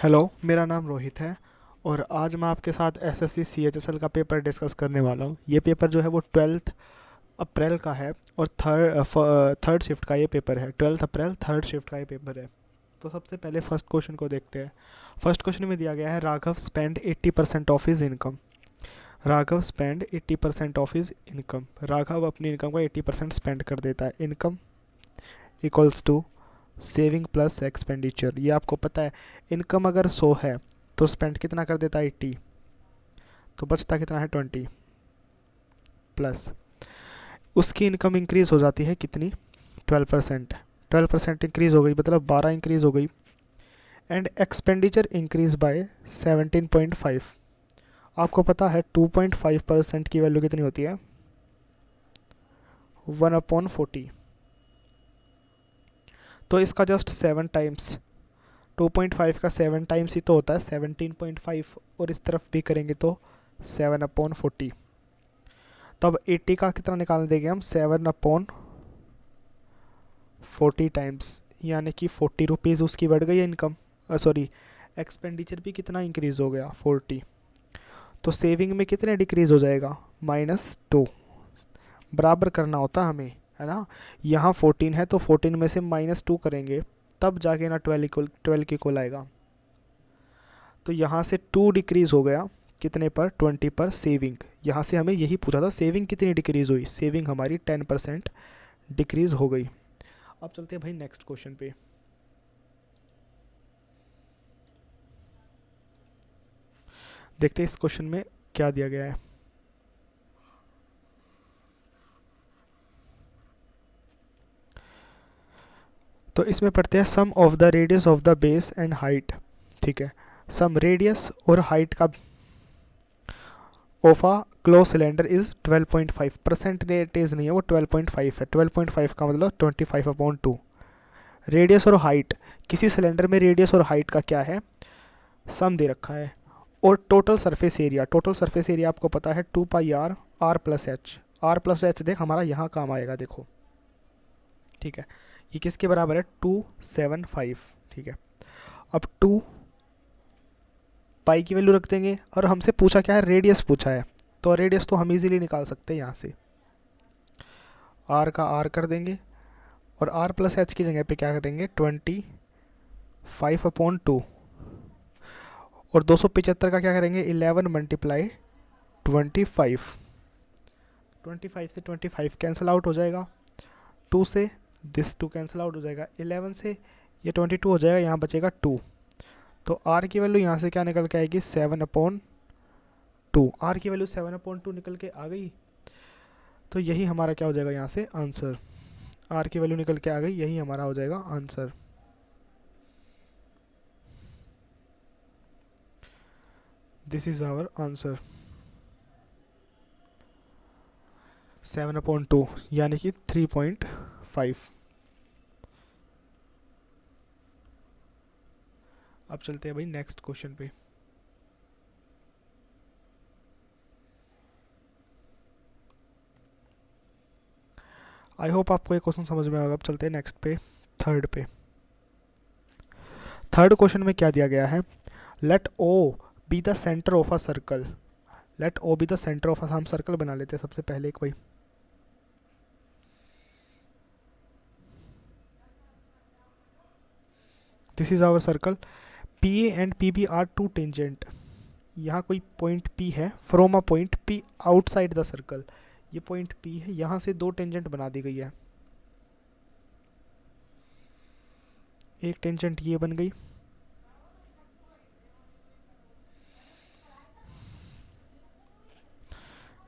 Hello, मेरा नाम रोहित है और आज मैं आपके साथ एसएससी सीएचएसएल का पेपर डिस्कस करने वाला हूँ। ये पेपर जो है वो 12 अप्रैल का है और थर्ड शिफ्ट का ये पेपर है। 12 अप्रैल थर्ड शिफ्ट का ये पेपर है। तो सबसे पहले फर्स्ट क्वेश्चन को देखते हैं। फर्स्ट क्वेश्चन में दिया गया है Raghav spend 80% of his income. Raghav spend 80% of his income. Raghav अपनी इनकम का 80% स्पेंड कर देता है। Income equals to saving plus expenditure. ये आपको पता है, इनकम अगर 100 है तो स्पेंड कितना कर देता है 80, तो बचता कितना है 20 प्लस उसकी इनकम इंक्रीज हो जाती है कितनी 12%। 12% इंक्रीज हो गई मतलब 12 इंक्रीज हो गई। And expenditure increase by 17.5। आपको पता है 2.5% की वैल्यू कितनी होती है 1/40। तो इसका जस्ट 7 टाइम्स 2.5 का 7 टाइम्स ही तो होता है 17.5, और इस तरफ भी करेंगे तो 7/40। तो अब 80 का कितना निकाल देंगे हम 7/40 टाइम्स, यानी कि 40 रुपीज़ उसकी बढ़ गई है इनकम, सॉरी एक्सपेंडिचर भी कितना इंक्रीज़ हो गया 40। तो सेविंग में कितने डिक्रीज़ हो जाएगा -2। बराबर करना होता हमें, है ना। यहाँ 14 है तो 14 में से -2 करेंगे तब जाके ना 12 की इक्वल आएगा। तो यहाँ से 2 डिक्रीज़ हो गया कितने पर 20 पर सेविंग। यहाँ से हमें यही पूछा था सेविंग कितनी डिक्रीज़ हुई। सेविंग हमारी 10% डिक्रीज़ हो गई। अब चलते हैं भाई नेक्स्ट क्वेश्चन पे। देखते हैं इस क्वेश्चन में क्या दिया गया है। तो इसमें पढ़ते हैं sum of the radius of the base and height. ठीक है, सम रेडियस और हाइट का of a close cylinder is 12.5। Percentage नहीं है वो 12.5 है। 12.5 का मतलब 25/2। रेडियस और हाइट, किसी सिलेंडर में रेडियस और हाइट का क्या है सम दे रखा है। और total surface area, total surface area आपको पता है 2πr r plus H. R plus H देख हमारा यहाँ काम आएगा, देखो। ठीक है, ये किसके बराबर है 275। ठीक है, अब 2 पाई की वैल्यू रख देंगे और हमसे पूछा क्या है रेडियस पूछा है, तो रेडियस तो हम इजीली निकाल सकते हैं यहाँ से। आर का आर कर देंगे और आर प्लस एच की जगह पे क्या करेंगे 25/2। और 275 का क्या करेंगे 11 मल्टीप्लाई 25। 25 से 25 कैंसिल आउट हो जाएगा, 2 से दिस 2 कैंसिल आउट हो जाएगा, 11 से ये 22 हो जाएगा, यहाँ बचेगा 2। तो आर की वैल्यू यहाँ से क्या निकल के आएगी 7/2। आर की वैल्यू 7/2 निकल के आ गई। तो यही हमारा क्या हो जाएगा यहाँ से आंसर। आर की वैल्यू निकल के आ गई, यही हमारा हो जाएगा answer. This is our answer 7/2 यानी कि 3.5। अब चलते हैं भाई नेक्स्ट क्वेश्चन पे। आई होप आपको ये क्वेश्चन समझ में आएगा। अब चलते हैं नेक्स्ट पे, थर्ड पे। थर्ड क्वेश्चन में क्या दिया गया है, let O be the centre of a circle. Let O be the centre of a, हम सर्कल बना लेते हैं सबसे पहले एक भाई। This is our circle. P A and P B are two tangent. यहाँ कोई पॉइंट पी है from a point P outside the circle. ये पॉइंट पी है, यहाँ से 2 टेंजेंट बना दी गई है। एक टेंजेंट ये बन गई,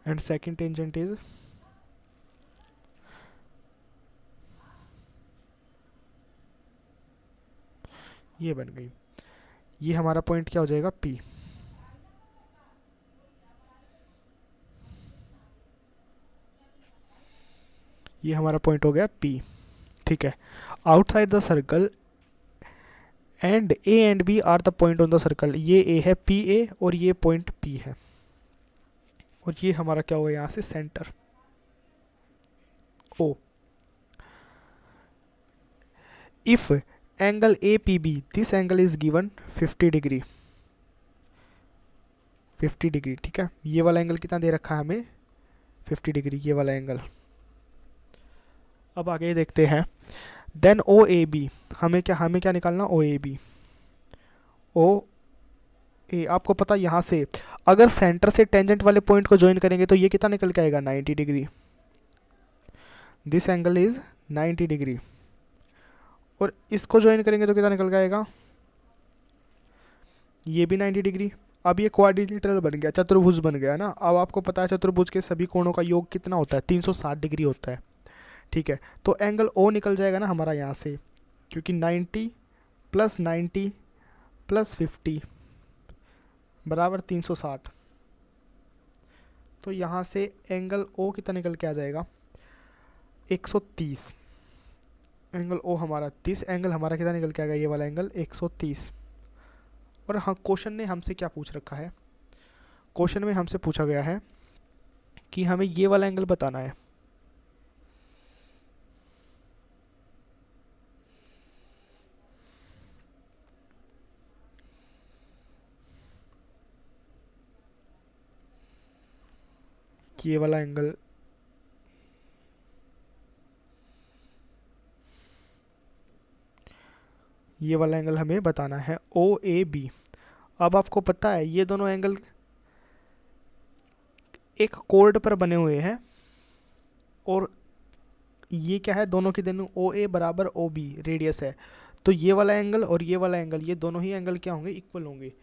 एंड सेकंड टेंजेंट इज ये बन गई। ये हमारा पॉइंट क्या हो जाएगा पी। ये हमारा पॉइंट हो गया पी। ठीक है, outside the circle and A and B are the point on the circle. ये ए है पी ए और ये पॉइंट पी है, और ये हमारा क्या होगा यहाँ से centre O. If angle A P B, this angle is given 50 degree, 50 degree, ठीक है। ये वाला एंगल कितना दे रखा है हमें, 50 डिग्री, ये वाला एंगल। अब आगे देखते हैं, देन ओ ए बी, हमें क्या निकालना, ओ ए बी। ओ ए, आपको पता यहाँ से अगर सेंटर से टेंजेंट वाले पॉइंट को ज्वाइन करेंगे तो ये कितना निकल के आएगा, 90 degree, this angle is 90 degree. और इसको ज्वाइन करेंगे तो कितना निकल के आएगा, ये भी 90 डिग्री। अब ये क्वाड्रिलेटरल बन गया, चतुर्भुज बन गया ना। अब आपको पता है चतुर्भुज के सभी कोणों का योग कितना होता है, 360 डिग्री होता है, ठीक है। तो एंगल ओ निकल जाएगा ना हमारा यहाँ से, क्योंकि 90 प्लस 90 प्लस 50 बराबर 360। तो यहाँ से एंगल ओ कितना निकल के आ जाएगा, 130। एंगल ओ हमारा 30, एंगल हमारा कितना निकल के आएगा, ये वाला एंगल 130। और हाँ, क्वेश्चन ने हमसे क्या पूछ रखा है, क्वेश्चन में हमसे पूछा गया है कि हमें ये वाला एंगल बताना है। कि ये वाला एंगल, ये वाला एंगल हमें बताना है, ओ ए बी। अब आपको पता है ये दोनों एंगल एक कोर्ड पर बने हुए हैं, और ये क्या है, दोनों के दोनों ओ ए बराबर ओ बी रेडियस है। तो ये वाला एंगल और ये वाला एंगल, ये दोनों ही एंगल क्या होंगे, इक्वल होंगे।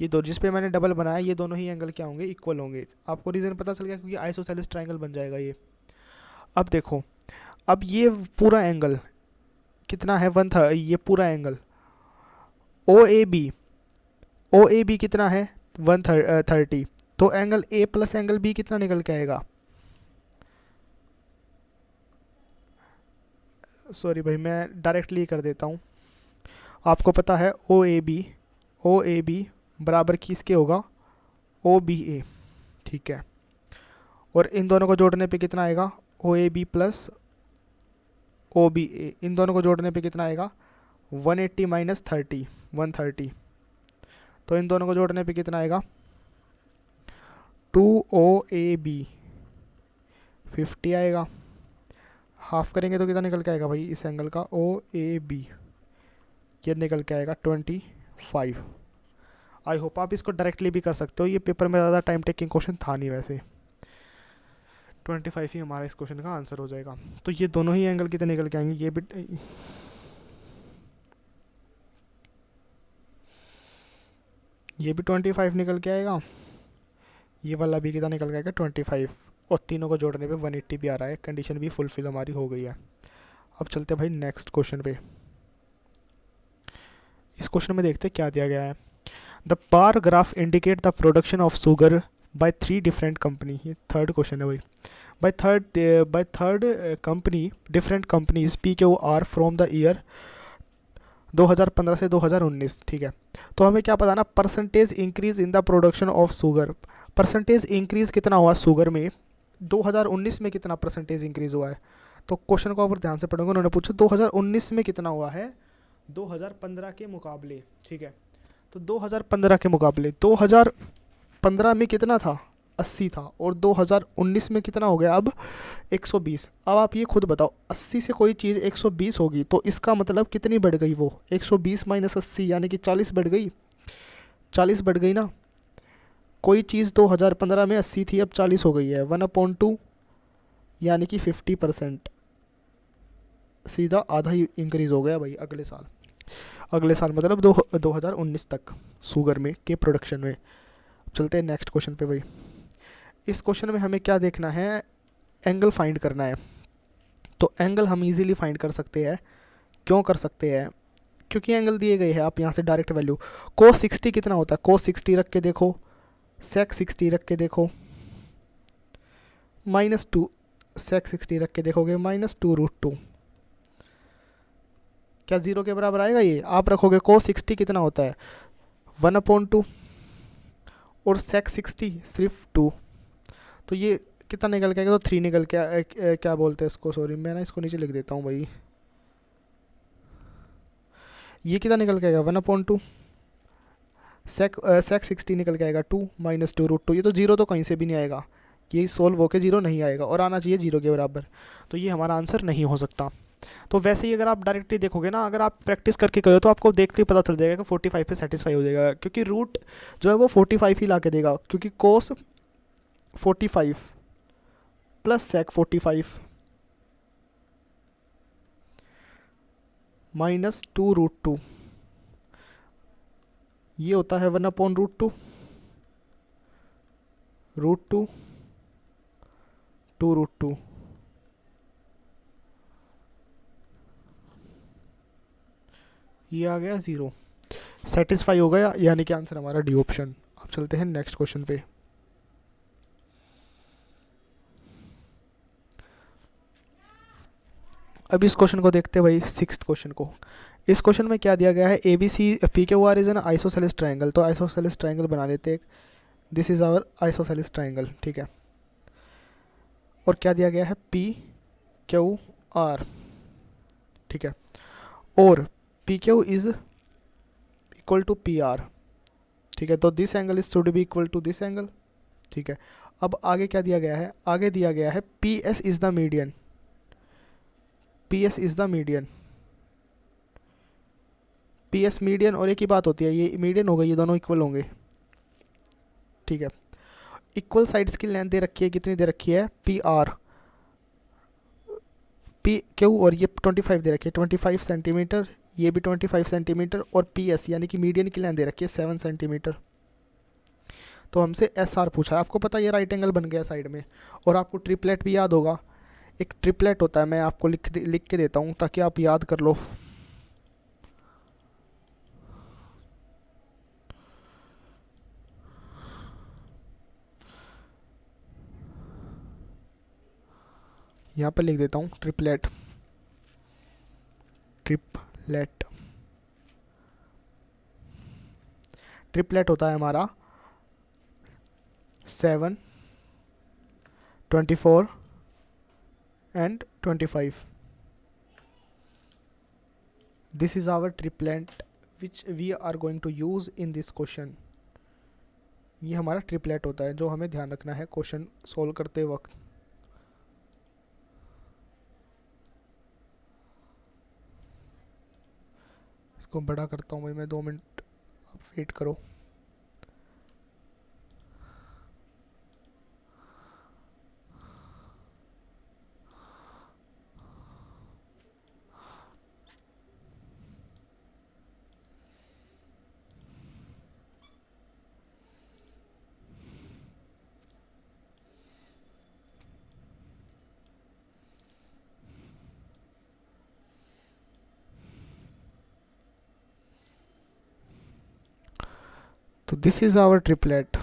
ये दो जिस पे मैंने डबल बनाया, ये दोनों ही एंगल क्या होंगे, इक्वल होंगे। आपको रीज़न पता चल गया, क्योंकि आइसोसेलेस ट्रायंगल बन जाएगा ये। अब देखो, अब ये पूरा एंगल कितना है, ये पूरा angle O A B, O A B कितना है, 130। तो angle A plus angle B कितना निकल के आएगा, सॉरी भाई मैं डायरेक्टली कर देता हूँ। आपको पता है ओ ए बी बराबर किसके होगा, ओ बी ए, ठीक है। और इन दोनों को जोड़ने पे कितना आएगा, O A B plus O B A, इन दोनों को जोड़ने पे कितना आएगा, 180 माइनस 30, 130। तो इन दोनों को जोड़ने पे कितना आएगा, 2 ओ ए बी 50 आएगा। हाफ करेंगे तो कितना निकल के आएगा भाई, इस एंगल का ओ ए बी, ये निकल के आएगा 25। आई होप आप इसको डायरेक्टली भी कर सकते हो, ये पेपर में ज़्यादा टाइम टेकिंग क्वेश्चन था नहीं वैसे। 25 ही हमारा इस क्वेश्चन का आंसर हो जाएगा। तो ये दोनों ही एंगल कितने निकल के आएंगे, ये भी 25 निकल के आएगा, ये वाला भी कितना निकल के आएगा, 25। और तीनों को जोड़ने पे 180 भी आ रहा है, कंडीशन भी फुलफिल हमारी हो गई है। अब चलते हैं भाई नेक्स्ट क्वेश्चन पे। इस क्वेश्चन में देखते हैं क्या दिया गया है। The bar graph indicate the production of sugar by 3 different company, ये थर्ड क्वेश्चन है भाई। By third company, different companies P K O R from the year 2015 से 2019, ठीक है। तो हमें क्या पता ना, percentage increase in the production of sugar, percentage increase कितना हुआ शुगर में, 2019 में कितना परसेंटेज इंक्रीज हुआ है। तो क्वेश्चन को ऊपर ध्यान से पढ़ोगे, उन्होंने पूछा 2019 में कितना हुआ है 2015 के मुकाबले, ठीक है। तो 2015 के मुकाबले 2015 में कितना था, 80 था, और 2019 में कितना हो गया अब 120। अब आप ये खुद बताओ, 80 से कोई चीज़ 120 होगी तो इसका मतलब कितनी बढ़ गई, वो 120 माइनस 80 यानी कि 40 बढ़ गई, 40 बढ़ गई ना। कोई चीज़ 2015 में 80 थी, अब 40 हो गई है, 1/2 यानी कि 50%, सीधा आधा ही इंक्रीज़ हो गया भाई अगले साल। अगले साल मतलब 2019 तक शुगर में के प्रोडक्शन में। चलते हैं नेक्स्ट क्वेश्चन पे भाई। इस क्वेश्चन में हमें क्या देखना है, एंगल फाइंड करना है। तो एंगल हम इजीली फाइंड कर सकते हैं। क्यों कर सकते हैं, क्योंकि एंगल दिए गए हैं। आप यहाँ से डायरेक्ट वैल्यू cos 60 कितना होता है, cos 60 रख के देखो, sec 60 रख के देखो, -2 sec 60 रख के देखोगे, -2√2, क्या जीरो के बराबर आएगा ये। आप रखोगे cos 60 कितना होता है 1/2 और sec 60 सिर्फ 2, तो ये कितना निकल के आएगा, तो 3 निकल के क्या बोलते हैं इसको, सॉरी मैं ना इसको नीचे लिख देता हूँ भाई, ये कितना निकल के आएगा 1/2, सेक 60 निकल के आएगा 2 माइनस 2√2। ये तो जीरो तो कहीं से भी नहीं आएगा, ये सोल्व होके जीरो नहीं आएगा और आना चाहिए जीरो के बराबर, तो ये हमारा आंसर नहीं हो सकता। तो वैसे ही अगर आप डायरेक्टली देखोगे ना, अगर आप प्रैक्टिस करके करो तो आपको देखते ही पता चल जाएगा कि 45 पे सेटिस्फाई हो जाएगा, क्योंकि रूट जो है वो 45 ही ला के देगा, क्योंकि कोस 45 प्लस सेक 45 माइनस 2√2 ये होता है 1/√2, √2 2√2। ये आ गया ज़ीरो, सेटिस्फाई हो गया, यानी कि आंसर हमारा डी ऑप्शन। अब चलते हैं नेक्स्ट क्वेश्चन पे। अब इस क्वेश्चन को देखते हैं भाई, सिक्स्थ क्वेश्चन को। इस क्वेश्चन में क्या दिया गया है, A B C P Q R is an isosceles triangle. तो आइसोसेलेस ट्राइंगल बना लेते हैं, this is our isosceles triangle, ठीक है। और क्या दिया गया है, पी क्यू आर, ठीक है, और P Q is equal to P R, ठीक है। तो this angle is should be equal to this angle, ठीक है। अब आगे क्या दिया गया है, आगे दिया गया है P S is the median, P S is the median, P S median, और एक ही बात होती है, ये मीडियन हो गई, ये दोनों इक्वल होंगे, ठीक है। इक्वल साइड्स की लेंथ दे रखी है, कितनी दे रखी है, पी आर पी क्यू, और ये 25 दे रखी है 25 सेंटीमीटर, ये भी 25 सेंटीमीटर, और पी एस यानी कि मीडियन की लेंथ दे रखी है 7 सेंटीमीटर। तो हमसे एस आर पूछा है, आपको पता है ये राइट एंगल बन गया साइड में, और आपको ट्रिपलेट भी याद होगा, एक ट्रिपलेट होता है, मैं आपको लिख के देता हूँ ताकि आप याद कर लो। यहाँ पर लिख देता हूँ ट्रिपलेट, ट्रिपलेट, ट्रिपलेट होता है हमारा 7, 24 and 25। This is our triplet which we are going to use in this question। ये हमारा ट्रिपलेट होता है जो हमें ध्यान रखना है क्वेश्चन सोल्व करते वक्त। इसको बड़ा करता हूँ भाई मैं, 2 मिनट आप वेट करो। तो दिस इज आवर ट्रिपलेट।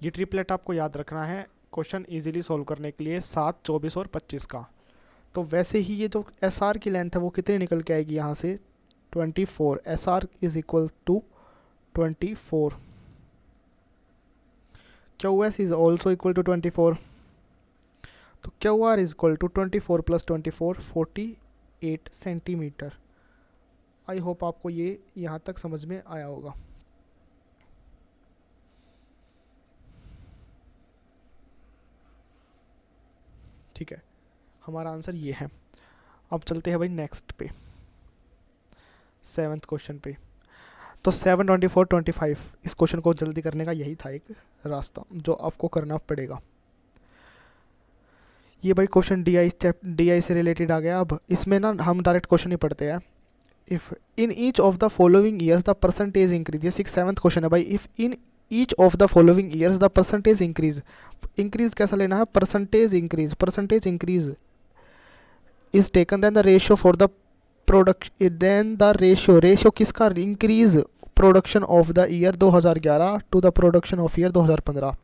ये ट्रिपलेट आपको याद रखना है क्वेश्चन इजीली सॉल्व करने के लिए, 7, 24 और 25 का। तो वैसे ही ये जो एस आर की लेंथ है वो कितनी निकल के आएगी यहाँ से, 24। S R is equal to 24। Q S is also equal to 24। तो Q R is equal to 24 plus 24 48 centimetre. I hope आपको ये यहाँ तक समझ में आया होगा। ठीक है, हमारा आंसर ये है। अब चलते हैं भाई नेक्स्ट पे, 7th क्वेश्चन पे। तो 7, 24, 25 इस क्वेश्चन को जल्दी करने का यही था एक रास्ता जो आपको करना पड़ेगा। ये भाई क्वेश्चन डी आई से रिलेटेड आ गया। अब इसमें ना हम डायरेक्ट क्वेश्चन ही पढ़ते हैं। If in each of the following years the percentage increase, ये 7th क्वेश्चन है भाई। If in each of the following years the percentage increase, increase कैसा लेना है, percentage increase is taken, then the ratio for the production, then the ratio किसका, increase production of the year 2011 to the production of year 2015,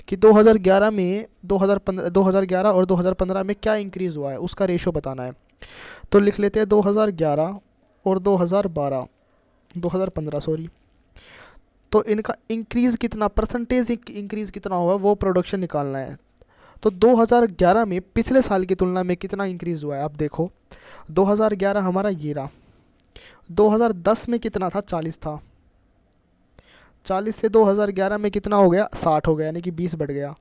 कि 2011 में 2011 और 2015 में क्या increase हुआ है उसका रेशियो बताना है। तो लिख लेते हैं 2011 और 2015 सॉरी। तो इनका इंक्रीज़ कितना, परसेंटेज इंक्रीज़ कितना हुआ है वो प्रोडक्शन निकालना है। तो 2011 में पिछले साल की तुलना में कितना इंक्रीज़ हुआ है आप देखो। 2011 हमारा ये रहा, 2010 में कितना था, 40 था, 40 से 2011 में कितना हो गया, 60 हो गया, यानी कि 20 बढ़ गया।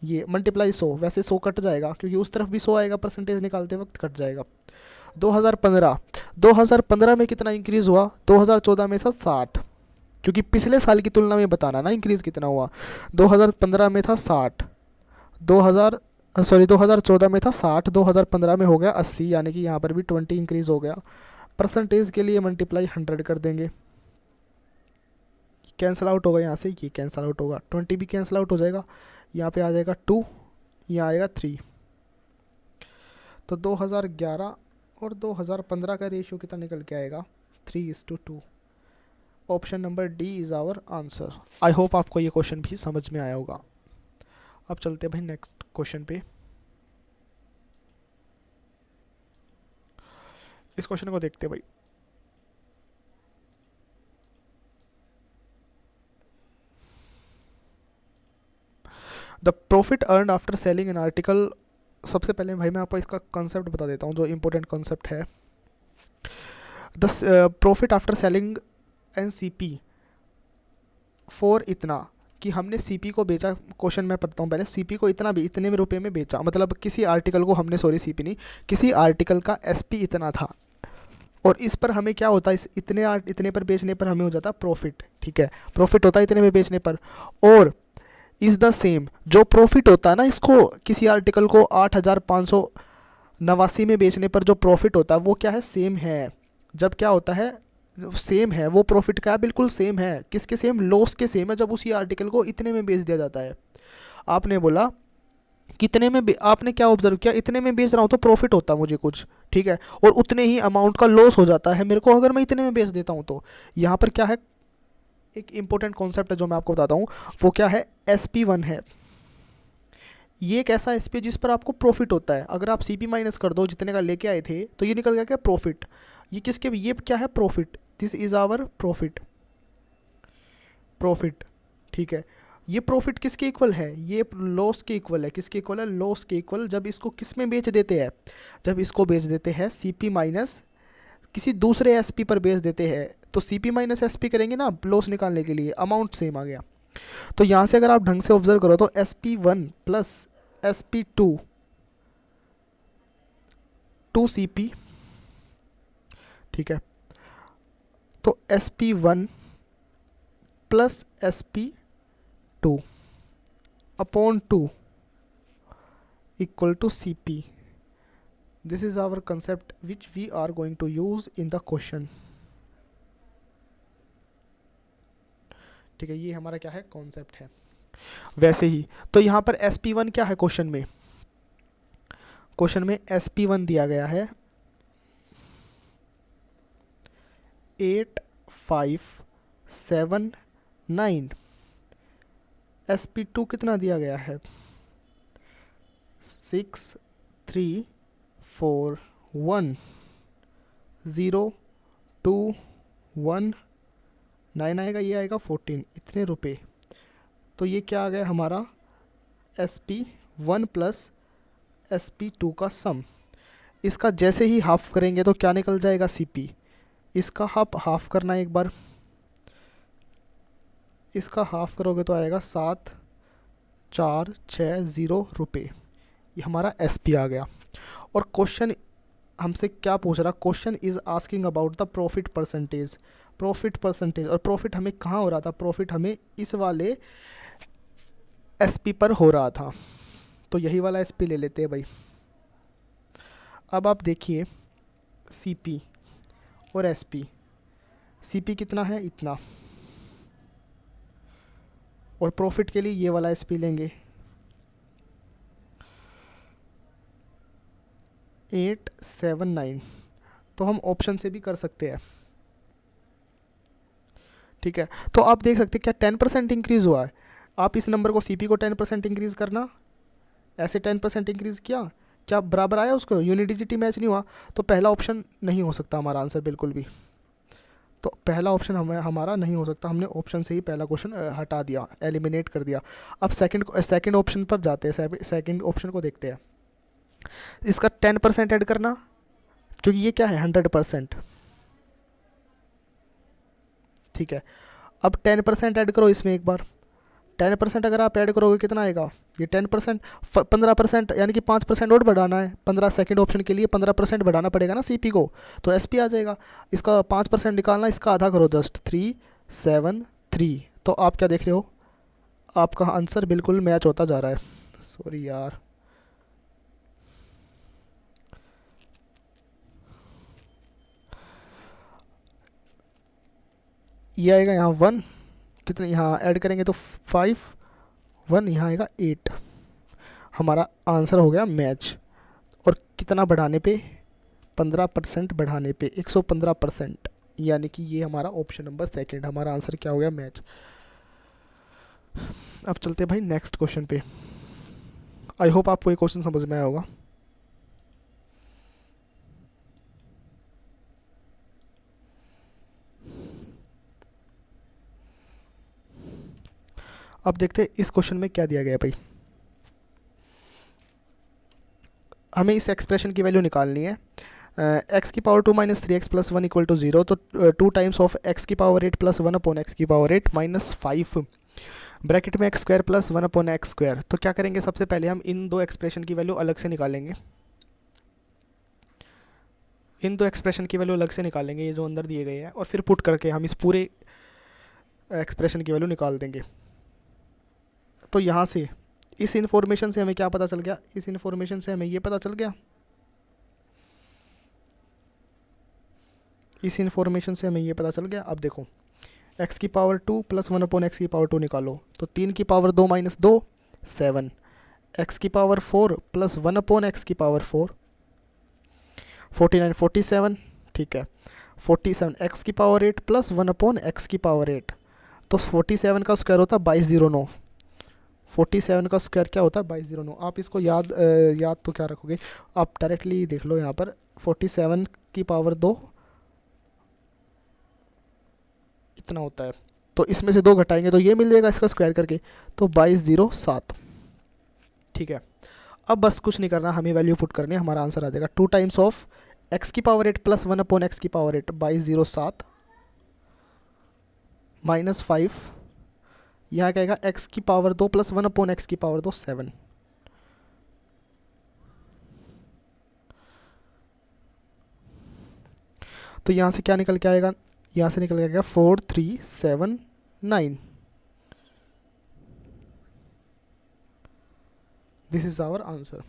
ये मल्टीप्लाई 100, वैसे 100 कट जाएगा क्योंकि उस तरफ भी 100 आएगा, परसेंटेज निकालते वक्त कट जाएगा। 2015 में कितना इंक्रीज़ हुआ, 2014 में था 60, क्योंकि पिछले साल की तुलना में बताना ना इंक्रीज़ कितना हुआ। 2015 में था 60, 2014 में था 60, 2015 में हो गया 80, यानी कि यहाँ पर भी 20 इंक्रीज़ हो गया। परसेंटेज के लिए मल्टीप्लाई 100 कर देंगे, कैंसिल आउट होगा यहाँ से, ये कैंसिल आउट होगा, 20 भी कैंसिल आउट हो जाएगा, यहाँ पे आ जाएगा 2, यहाँ आएगा 3। तो 2011 और 2015 का रेशियो कितना निकल के आएगा, 3:2। Option number D is our answer. I hope आपको ये क्वेश्चन भी समझ में आया होगा। अब चलते हैं भाई नेक्स्ट क्वेश्चन पे। इस क्वेश्चन को देखते हैं भाई। The profit earn after selling an article. सबसे पहले भाई मैं आपको इसका कॉन्सेप्ट बता देता हूँ, जो इम्पोर्टेंट कॉन्सेप्ट है। The profit after selling N CP for इतना, कि हमने सीपी को बेचा। क्वेश्चन मैं पढ़ता हूँ पहले। सीपी को इतना भी, इतने में रुपए में बेचा, मतलब किसी आर्टिकल को हमने, सॉरी सीपी नहीं, किसी आर्टिकल का एसपी इतना था, और इस पर हमें क्या होता है, इस इतने पर बेचने पर हमें हो जाता प्रॉफिट। ठीक है, प्रॉफिट होता है इतने में बेचने पर। और इज़ द सेम, जो प्रॉफिट होता है ना, इसको किसी आर्टिकल को 8,589 में बेचने पर जो प्रॉफिट होता है वो क्या है, सेम है। जब क्या होता है, सेम है, वो प्रॉफिट का बिल्कुल सेम है। किसके सेम, लॉस के सेम है, जब उसी आर्टिकल को इतने में बेच दिया जाता है। आपने बोला कितने में, आपने क्या ऑब्जर्व किया, इतने में बेच रहा हूँ तो प्रॉफिट होता मुझे कुछ, ठीक है, और उतने ही अमाउंट का लॉस हो जाता है मेरे को अगर मैं इतने में बेच देता हूँ। तो यहाँ पर क्या है, एक इंपॉर्टेंट कॉन्सेप्ट है जो मैं आपको बताता हूँ, वो क्या है, SP1 है। ये एक ऐसा SP जिस पर आपको प्रॉफिट होता है। अगर आप CP माइनस कर दो जितने का लेके आए थे तो ये निकल गया क्या, प्रॉफिट। ये किसके, ये क्या है, profit, this is our profit, profit. ठीक है, ये प्रॉफिट किसके इक्वल है, ये लॉस के इक्वल है। किसके इक्वल है, लॉस के इक्वल। जब इसको किस में बेच देते हैं, जब इसको बेच देते हैं CP माइनस किसी दूसरे SP पर बेच देते हैं, तो CP माइनस SP करेंगे ना लॉस निकालने के लिए, अमाउंट सेम आ गया। तो यहाँ से अगर आप ढंग से ऑब्जर्व करो तो SP1 प्लस SP2 2CP, ठीक है, तो SP1 plus SP2 upon 2 equal to CP। This is our concept which we are going to use in the question. ठीक है, ये हमारा क्या है, कॉन्सेप्ट है। वैसे ही तो यहाँ पर SP1 क्या है, क्वेश्चन में, क्वेश्चन में SP1 दिया गया है 8579। SP2 कितना दिया गया है, 63410219 आएगा, ये आएगा 14, इतने रुपए। तो ये क्या आ गया हमारा, SP1 प्लस SP2 का सम। इसका जैसे ही हाफ करेंगे तो क्या निकल जाएगा, CP। इसका हाफ करना है एक बार, इसका हाफ करोगे तो आएगा 7460 रुपये। ये हमारा SP आ गया। और क्वेश्चन हमसे क्या पूछ रहा, question is asking about the profit percentage. Profit percentage, और प्रॉफिट हमें कहाँ हो रहा था, प्रॉफिट हमें इस वाले SP पर हो रहा था, तो यही वाला SP ले लेते हैं भाई। अब आप देखिए CP और SP, CP कितना है, इतना, और प्रॉफिट के लिए ये वाला SP लेंगे 879। तो हम ऑप्शन से भी कर सकते हैं, ठीक है। तो आप देख सकते हैं क्या 10% इंक्रीज़ हुआ है। आप इस नंबर को CP को 10% इंक्रीज़ करना, ऐसे 10% इंक्रीज़ किया, क्या बराबर आया उसको, यूनिडिजिटी मैच नहीं हुआ, तो पहला ऑप्शन नहीं हो सकता हमारा आंसर बिल्कुल भी। तो पहला ऑप्शन हमारा नहीं हो सकता, हमने ऑप्शन से ही पहला क्वेश्चन हटा दिया, एलिमिनेट कर दिया। अब सेकंड ऑप्शन पर जाते हैं, सेकंड ऑप्शन को देखते हैं। इसका 10% ऐड करना, क्योंकि ये क्या है 100%, ठीक है। अब 10% ऐड करो इसमें एक बार, 10% अगर आप ऐड करोगे कितना आएगा, ये 10%, 15%, यानी कि 5% और बढ़ाना है। 15 सेकेंड ऑप्शन के लिए 15% बढ़ाना पड़ेगा ना सीपी को, तो एसपी आ जाएगा। इसका 5% निकालना, इसका आधा करो, जस्ट 373। तो आप क्या देख रहे हो, आपका आंसर बिल्कुल मैच होता जा रहा है। सॉरी यार, ये आएगा यहाँ 1, कितने यहाँ ऐड करेंगे तो 5, 1 यहाँ आएगा 8। हमारा आंसर हो गया मैच। और कितना बढ़ाने पे, 15% बढ़ाने पे 115%, यानी कि ये हमारा ऑप्शन नंबर सेकंड, हमारा आंसर क्या हो गया, मैच। अब चलते हैं भाई नेक्स्ट क्वेश्चन पे। आई होप आपको ये क्वेश्चन समझ में आया होगा। अब देखते हैं इस क्वेश्चन में क्या दिया गया भाई। हमें इस एक्सप्रेशन की वैल्यू निकालनी है। एक्स की power 2 minus 3x plus 1 equal to 0, तो 2 टाइम्स ऑफ एक्स की पावर 8 प्लस 1 अपॉन एक्स की पावर 8 माइनस 5 ब्रैकेट में x square plus 1 upon x square. तो क्या करेंगे, सबसे पहले हम इन दो एक्सप्रेशन की वैल्यू अलग से निकालेंगे, इन दो एक्सप्रेशन की वैल्यू अलग से निकालेंगे, ये जो अंदर दिए गए हैं, और फिर पुट करके हम इस पूरे एक्सप्रेशन की वैल्यू निकाल देंगे। तो यहाँ से इस इन्फॉर्मेशन से हमें क्या पता चल गया, इस इन्फॉर्मेशन से हमें ये पता चल गया, इस इन्फॉर्मेशन से हमें ये पता चल गया। अब देखो, एक्स की पावर 2 प्लस 1 अपॉन एक्स की पावर 2 निकालो, तो 3 की पावर 2 माइनस 2 7, एक्स की पावर 4 प्लस 1 अपॉन एक्स की पावर 4 49 47, ठीक है। 47 एक्स की पावर 8 प्लस 1 अपॉन एक्स की पावर 8, तो 47 का स्क्वायर होता है 2209। 47 का स्क्वायर क्या होता है 2209। आप इसको याद तो क्या रखोगे, आप डायरेक्टली देख लो यहाँ पर, 47 की पावर 2 इतना होता है, तो इसमें से 2 घटाएंगे तो ये मिल जाएगा इसका स्क्वायर करके, तो 2207, ठीक है। अब बस कुछ नहीं करना, हमें वैल्यू पुट करनी है, हमारा आंसर आ जाएगा 2 टाइम्स ऑफ एक्स की पावर 8 प्लस 1 अपॉन एक्स की पावर 8 2207 माइनस 5, यहाँ क्या आएगा एक्स की पावर 2 प्लस 1 अपॉन एक्स की पावर 2 7, तो यहाँ से क्या निकल के आएगा, यहाँ से निकल के आएगा 4379। This is our answer.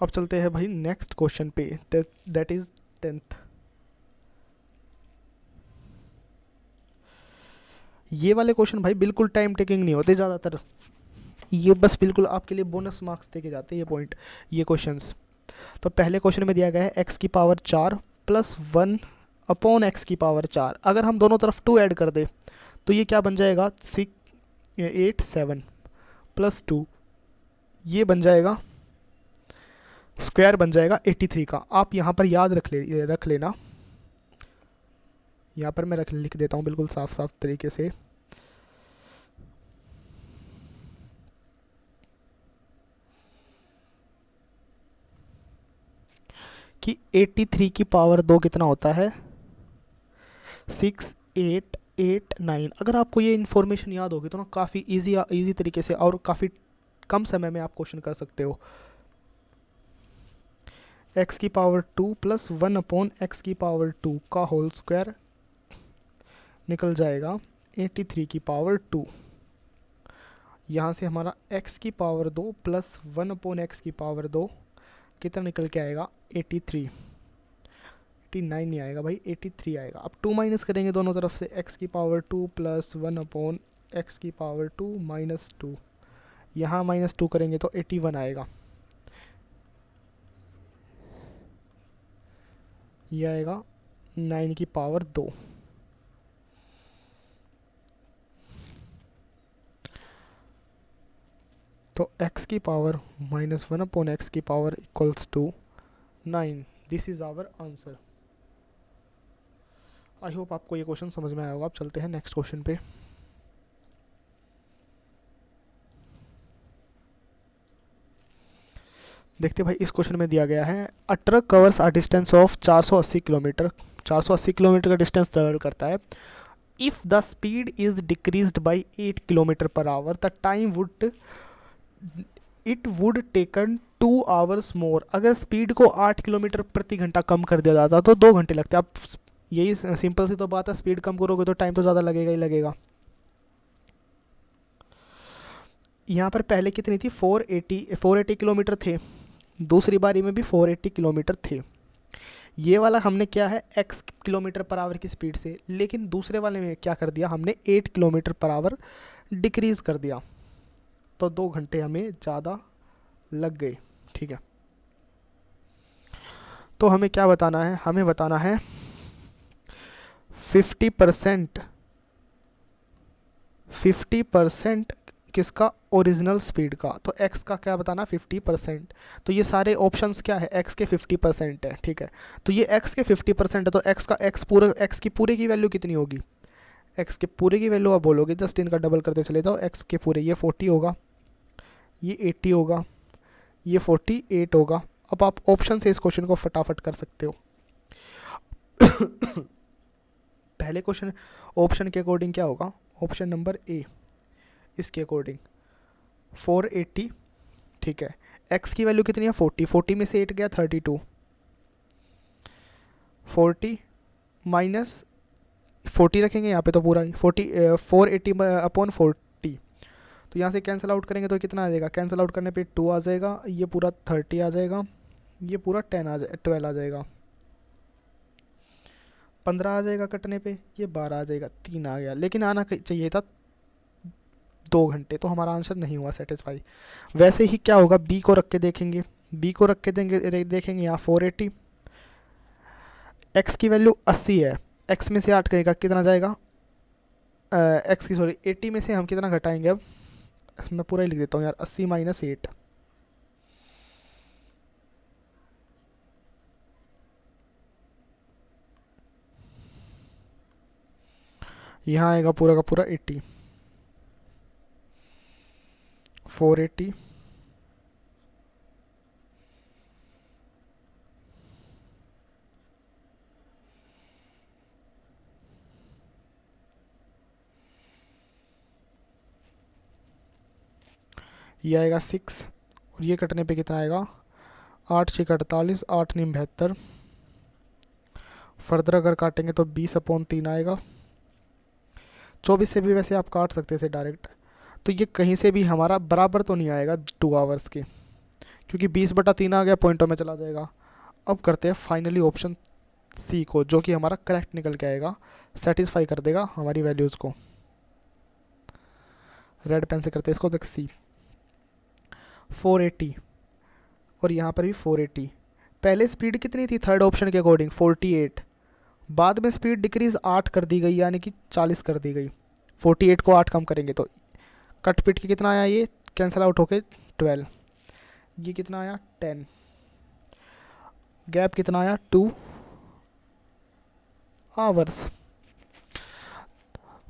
अब चलते हैं भाई नेक्स्ट क्वेश्चन पे, दैट इज 10th। ये वाले क्वेश्चन भाई बिल्कुल टाइम टेकिंग नहीं होते ज़्यादातर, ये बस बिल्कुल आपके लिए बोनस मार्क्स दे के जाते हैं ये पॉइंट, ये क्वेश्चंस। तो पहले क्वेश्चन में दिया गया है एक्स की पावर 4 प्लस 1 अपॉन एक्स की पावर 4, अगर हम दोनों तरफ 2 ऐड कर दे तो ये क्या बन जाएगा 8 7 प्लस 2, ये बन जाएगा स्क्वायर बन जाएगा 83 का। आप यहाँ पर याद रख लेना, यहाँ पर मैं लिख देता हूँ बिल्कुल साफ साफ तरीके से, कि 83 की पावर 2 कितना होता है 6889। अगर आपको ये इन्फॉर्मेशन याद होगी तो ना काफ़ी इजी तरीके से और काफ़ी कम समय में आप क्वेश्चन कर सकते हो। एक्स की पावर 2 प्लस 1 अपॉन एक्स की पावर 2 का होल स्क्वायर निकल जाएगा 83 की पावर 2। यहाँ से हमारा x की पावर 2 प्लस 1 अपॉन एक्स की पावर 2 कितना निकल के आएगा 83, 89 नहीं आएगा भाई 83 आएगा। अब 2 माइनस करेंगे दोनों तरफ से, x की पावर 2 प्लस 1 अपॉन एक्स की पावर 2 माइनस 2, यहाँ माइनस 2 करेंगे तो 81 आएगा, ये आएगा 9 की पावर 2। तो x की पावर माइनस 1 अपॉन एक्स की power equals to 9, this is our answer. I hope आपको ये क्वेश्चन समझ में आया होगा। आप चलते हैं नेक्स्ट क्वेश्चन पे। देखते भाई, इस क्वेश्चन में दिया गया है a truck covers a distance of 480 kilometre. 480 kilometre का डिस्टेंस ट्रेवल करता है। If the speed is decreased by 8 kilometre per hour the time would it would taken 2 hours more. अगर स्पीड को 8 किलोमीटर प्रति घंटा कम कर दिया जाता तो 2 घंटे लगते। अब यही सिंपल सी तो बात है, स्पीड कम करोगे तो टाइम तो ज़्यादा लगेगा ही लगेगा। यहाँ पर पहले कितनी थी, 480 किलोमीटर थे। दूसरी बारी में भी 480 किलोमीटर थे। ये वाला हमने क्या है, x किलोमीटर पर आवर की स्पीड से, लेकिन दूसरे वाले में क्या कर दिया हमने, 8 किलोमीटर पर आवर डिक्रीज़ कर दिया, तो 2 घंटे हमें ज़्यादा लग गए। ठीक है, तो हमें क्या बताना है, हमें बताना है 50% किसका, ओरिजिनल स्पीड का। तो x का क्या बताना, 50%। तो ये सारे ऑप्शंस क्या है, x के 50% है। ठीक है, तो ये x के 50% है, तो x का x की पूरे की वैल्यू कितनी होगी, x के पूरे की वैल्यू आप बोलोगे, जस्ट इनका डबल करते चले जाओ। x के पूरे, ये 40 होगा, ये 80 होगा, ये 48 होगा। अब आप ऑप्शन से इस क्वेश्चन को फटाफट कर सकते हो। पहले क्वेश्चन ऑप्शन के अकॉर्डिंग क्या होगा, ऑप्शन नंबर ए, इसके अकॉर्डिंग 480। ठीक है, x की वैल्यू कितनी है, 40 में से 8 गया 32, 40 माइनस 40 रखेंगे यहाँ पे तो पूरा 480/40। तो यहाँ से कैंसिल आउट करेंगे तो कितना आ जाएगा, कैंसिल आउट करने पे 2 आ जाएगा, ये पूरा 30 आ जाएगा, ये पूरा 12 आ जाएगा, 15 आ जाएगा कटने पे, ये 12 आ जाएगा, 3 आ गया। लेकिन आना चाहिए था 2 घंटे, तो हमारा आंसर नहीं हुआ सेटिस्फाई। वैसे ही क्या होगा, बी को रख के देखेंगे, बी को रख के देखेंगे यहाँ 480, एक्स की वैल्यू 80 है, एक्स में से 8 करेगा कितना जाएगा, एक्स की सॉरी 80 में से हम कितना घटाएंगे, अब मैं पूरा ही लिख देता हूँ यार, 80 माइनस 8, यहाँ आएगा पूरा का पूरा 80, 480 ये आएगा 6, और ये कटने पे कितना आएगा, 8 6 48, 8 9 72। फर्दर अगर काटेंगे तो 20/3 आएगा। 24 से भी वैसे आप काट सकते थे डायरेक्ट, तो ये कहीं से भी हमारा बराबर तो नहीं आएगा 2 आवर्स के, क्योंकि 20/3 आ गया, पॉइंटों में चला जाएगा। अब करते हैं फाइनली ऑप्शन सी को, जो कि हमारा करेक्ट निकल के आएगा, सेटिस्फाई कर देगा हमारी वैल्यूज़ को। रेड पेन से करते हैं इसको, देख सी 480, और यहाँ पर भी 480। पहले स्पीड कितनी थी थर्ड ऑप्शन के अकॉर्डिंग, 48, बाद में स्पीड डिक्रीज 8 कर दी गई, यानी कि 40 कर दी गई। 48 को 8 कम करेंगे तो कट पिट के कितना आया, ये कैंसिल आउट होके 12, ये कितना आया 10, गैप कितना आया 2 आवर्स।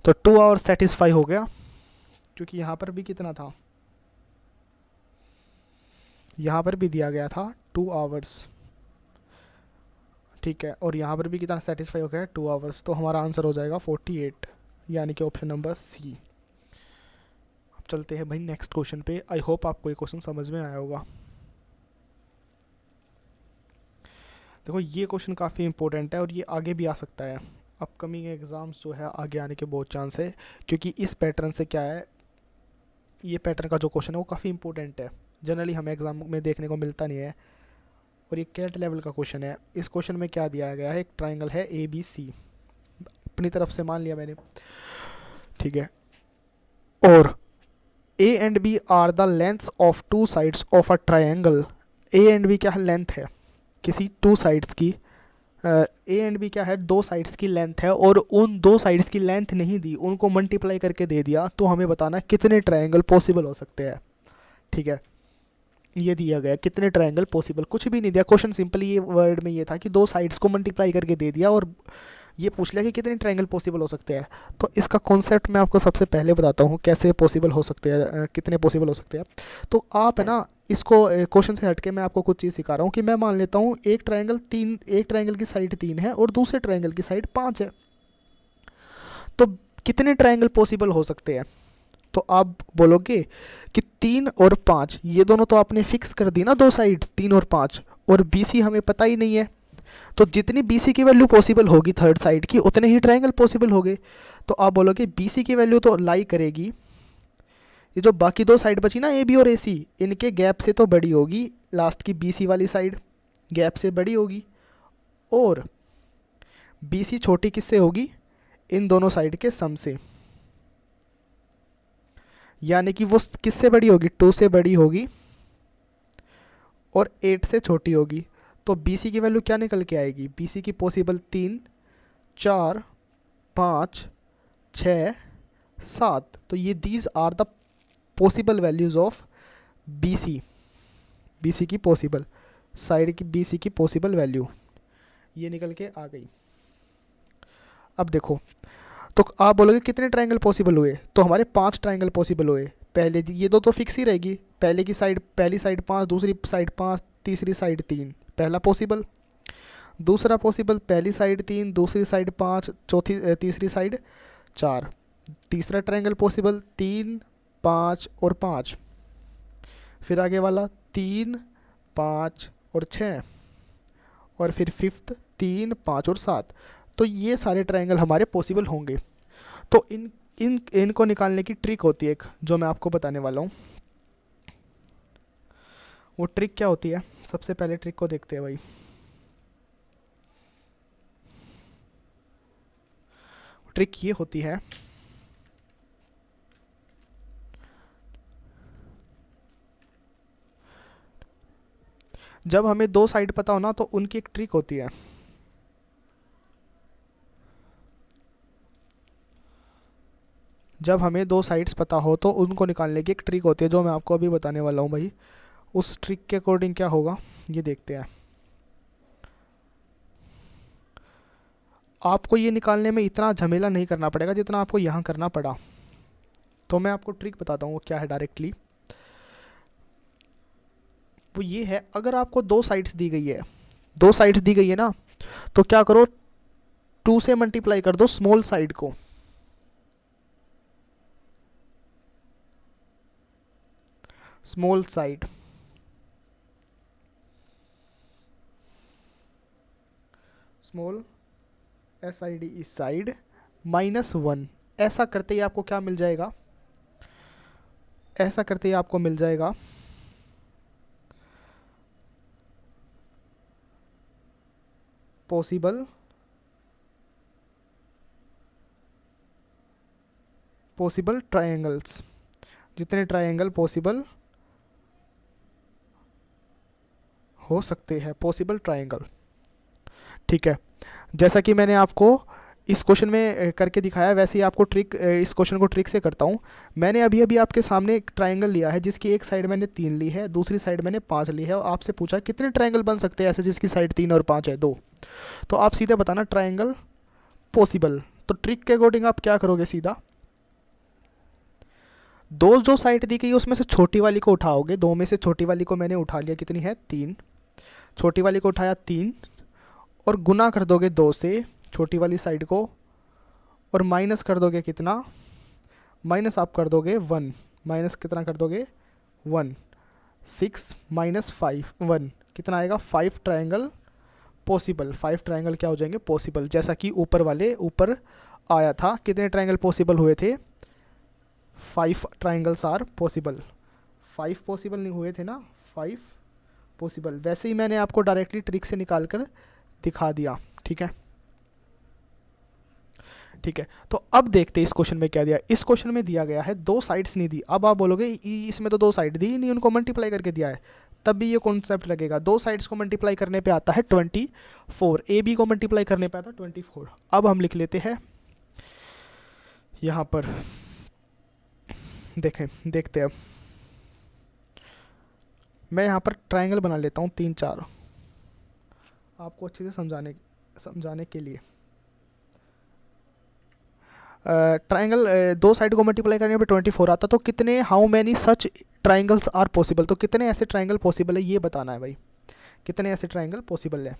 तो 2 आवर्स सेटिस्फाई हो गया, क्योंकि यहाँ पर भी कितना था, यहाँ पर भी दिया गया था 2 आवर्स। ठीक है, और यहाँ पर भी कितना सेटिस्फाई हो गया 2 आवर्स, तो हमारा आंसर हो जाएगा 48, यानी कि ऑप्शन नंबर सी। अब चलते हैं भाई नेक्स्ट क्वेश्चन पे। आई होप आपको ये क्वेश्चन समझ में आया होगा। देखो ये क्वेश्चन काफ़ी इंपॉर्टेंट है, और ये आगे भी आ सकता है, अपकमिंग एग्ज़ाम्स जो है आगे आने के बहुत चांस है, क्योंकि इस पैटर्न से क्या है, ये पैटर्न का जो क्वेश्चन है वो काफ़ी इंपॉर्टेंट है, जनरली हमें एग्ज़ाम में देखने को मिलता नहीं है, और ये कैट लेवल का क्वेश्चन है। इस क्वेश्चन में क्या दिया गया है, एक ट्राइंगल है ABC, अपनी तरफ से मान लिया मैंने, ठीक है, और A and B are the lengths of 2 sides of a triangle. A and B क्या है, लेंथ है किसी 2 साइड्स की, A एंड B क्या है, 2 साइड्स की लेंथ है, और उन 2 साइड्स की लेंथ नहीं दी, उनको मल्टीप्लाई करके दे दिया, तो हमें बताना कितने ट्राइंगल पॉसिबल हो सकते हैं। ठीक है, ये दिया गया कितने ट्रायंगल पॉसिबल, कुछ भी नहीं दिया, क्वेश्चन सिंपली ये वर्ड में ये था कि दो साइड्स को मल्टीप्लाई करके दे दिया और ये पूछ लिया कि कितने ट्रायंगल पॉसिबल हो सकते हैं। तो इसका कॉन्सेप्ट मैं आपको सबसे पहले बताता हूँ कैसे पॉसिबल हो सकते हैं, कितने पॉसिबल हो सकते हैं। तो आप है ना, इसको क्वेश्चन से हटके मैं आपको कुछ चीज़ सिखा रहा हूँ कि मैं मान लेता हूँ एक ट्रायंगल की साइड 3 है और दूसरे ट्रायंगल की साइड 5 है। तो कितने ट्रायंगल पॉसिबल हो सकते हैं? तो आप बोलोगे कि 3 और 5 ये दोनों तो आपने फिक्स कर दी ना, दो साइड्स 3 और 5, और बीसी हमें पता ही नहीं है। तो जितनी बीसी की वैल्यू पॉसिबल होगी थर्ड साइड की, उतने ही ट्रायंगल पॉसिबल होंगे। तो आप बोलोगे बीसी की वैल्यू तो लाई करेगी, ये जो बाकी दो साइड बची ना ए बी और ए सी, इनके गैप से तो बड़ी होगी, लास्ट की बीसी वाली साइड गैप से बड़ी होगी, और बीसी छोटी किससे होगी? इन दोनों साइड के सम से, यानी कि वो किससे बड़ी होगी? 2 से बड़ी होगी और 8 से छोटी होगी। तो BC की वैल्यू क्या निकल के आएगी? BC की पॉसिबल 3, 4, 5, 6, 7। तो ये these are the possible values of BC, BC की पॉसिबल साइड की, BC की पॉसिबल वैल्यू ये निकल के आ गई। अब देखो, तो आप बोलोगे कितने ट्रायंगल पॉसिबल हुए? तो हमारे 5 ट्रायंगल पॉसिबल हुए। पहले ये दो तो फिक्स ही रहेगी, पहली साइड 5, दूसरी साइड 5, तीसरी साइड 3, पहला पॉसिबल। दूसरा पॉसिबल पहली साइड 3, दूसरी साइड 5, तीसरी साइड 4। तीसरा ट्रायंगल पॉसिबल 3, 5 और 5। फिर आगे वाला 3, 5 और 6, और फिर फिफ्थ 3, 5 और 7। तो ये सारे ट्रायंगल हमारे पॉसिबल होंगे। तो इनको निकालने की ट्रिक होती है एक, जो मैं आपको बताने वाला हूँ। वो ट्रिक क्या होती है? सबसे पहले ट्रिक को देखते हैं भाई। ट्रिक ये होती है, जब हमें दो साइड पता हो ना, तो उनकी एक ट्रिक होती है। जब हमें दो साइड्स पता हो तो उनको निकालने की एक ट्रिक होती है, जो मैं आपको अभी बताने वाला हूँ भाई। उस ट्रिक के अकॉर्डिंग क्या होगा ये देखते हैं। आपको ये निकालने में इतना झमेला नहीं करना पड़ेगा जितना आपको यहाँ करना पड़ा। तो मैं आपको ट्रिक बताता हूँ वो क्या है डायरेक्टली। वो ये है, अगर आपको दो साइड्स दी गई है, दो साइड्स दी गई है ना, तो क्या करो, 2 से मल्टीप्लाई कर दो स्मॉल साइड को। स्मॉल साइड, स्मॉल SID इस साइड -1। ऐसा करते ही आपको क्या मिल जाएगा? ऐसा करते ही आपको मिल जाएगा पॉसिबल ट्रायंगल्स, जितने ट्रायंगल पॉसिबल हो सकते हैं, पॉसिबल ट्रायंगल। ठीक है, जैसा कि मैंने आपको इस क्वेश्चन में करके दिखाया, वैसे ही आपको ट्रिक, इस क्वेश्चन को ट्रिक से करता हूँ। मैंने अभी अभी आपके सामने एक ट्रायंगल लिया है, जिसकी एक साइड मैंने 3 ली है, दूसरी साइड मैंने 5 ली है, और आपसे पूछा कितने ट्रायंगल बन सकते हैं ऐसे जिसकी साइड 3 और 5 है, 2। तो आप सीधे बताना ट्रायंगल पॉसिबल। तो ट्रिक के अकॉर्डिंग आप क्या करोगे, सीधा दो जो साइड दी गई है उसमें से छोटी वाली को उठाओगे। दो में से छोटी वाली को मैंने उठा लिया, कितनी है? 3। छोटी वाली को उठाया 3, और गुना कर दोगे 2 से छोटी वाली साइड को, और माइनस कर दोगे कितना? माइनस आप कर दोगे 1। माइनस कितना कर दोगे? 1। 6 माइनस 5 1 कितना आएगा? 5 ट्रायंगल पॉसिबल। 5 ट्रायंगल क्या हो जाएंगे? पॉसिबल। जैसा कि ऊपर आया था, कितने ट्रायंगल पॉसिबल हुए थे? 5 ट्रायंगल्स आर पॉसिबल। 5 पॉसिबल नहीं हुए थे ना, 5 पॉसिबल। वैसे ही मैंने आपको डायरेक्टली ट्रिक से निकाल कर दिखा दिया। ठीक है, ठीक है। तो अब देखते हैं इस क्वेश्चन में क्या दिया। इस क्वेश्चन में दिया गया है दो साइड्स नहीं दी। अब आप बोलोगे इसमें तो दो साइड दी नहीं, उनको मल्टीप्लाई करके दिया है, तब भी ये कॉन्सेप्ट लगेगा। दो साइड्स को मल्टीप्लाई करने पे आता है 24, ए बी को मल्टीप्लाई करने पे आता है 24। अब हम लिख लेते हैं यहाँ पर, देखते हैं। मैं यहाँ पर ट्राइंगल बना लेता हूँ 3 4 आपको अच्छे से समझाने के लिए। ट्राइंगल दो साइड को मल्टीप्लाई करने पे 24 आता, तो कितने, how many such triangles are possible, तो कितने ऐसे ट्राइंगल पॉसिबल है ये बताना है भाई। कितने ऐसे ट्राइंगल पॉसिबल है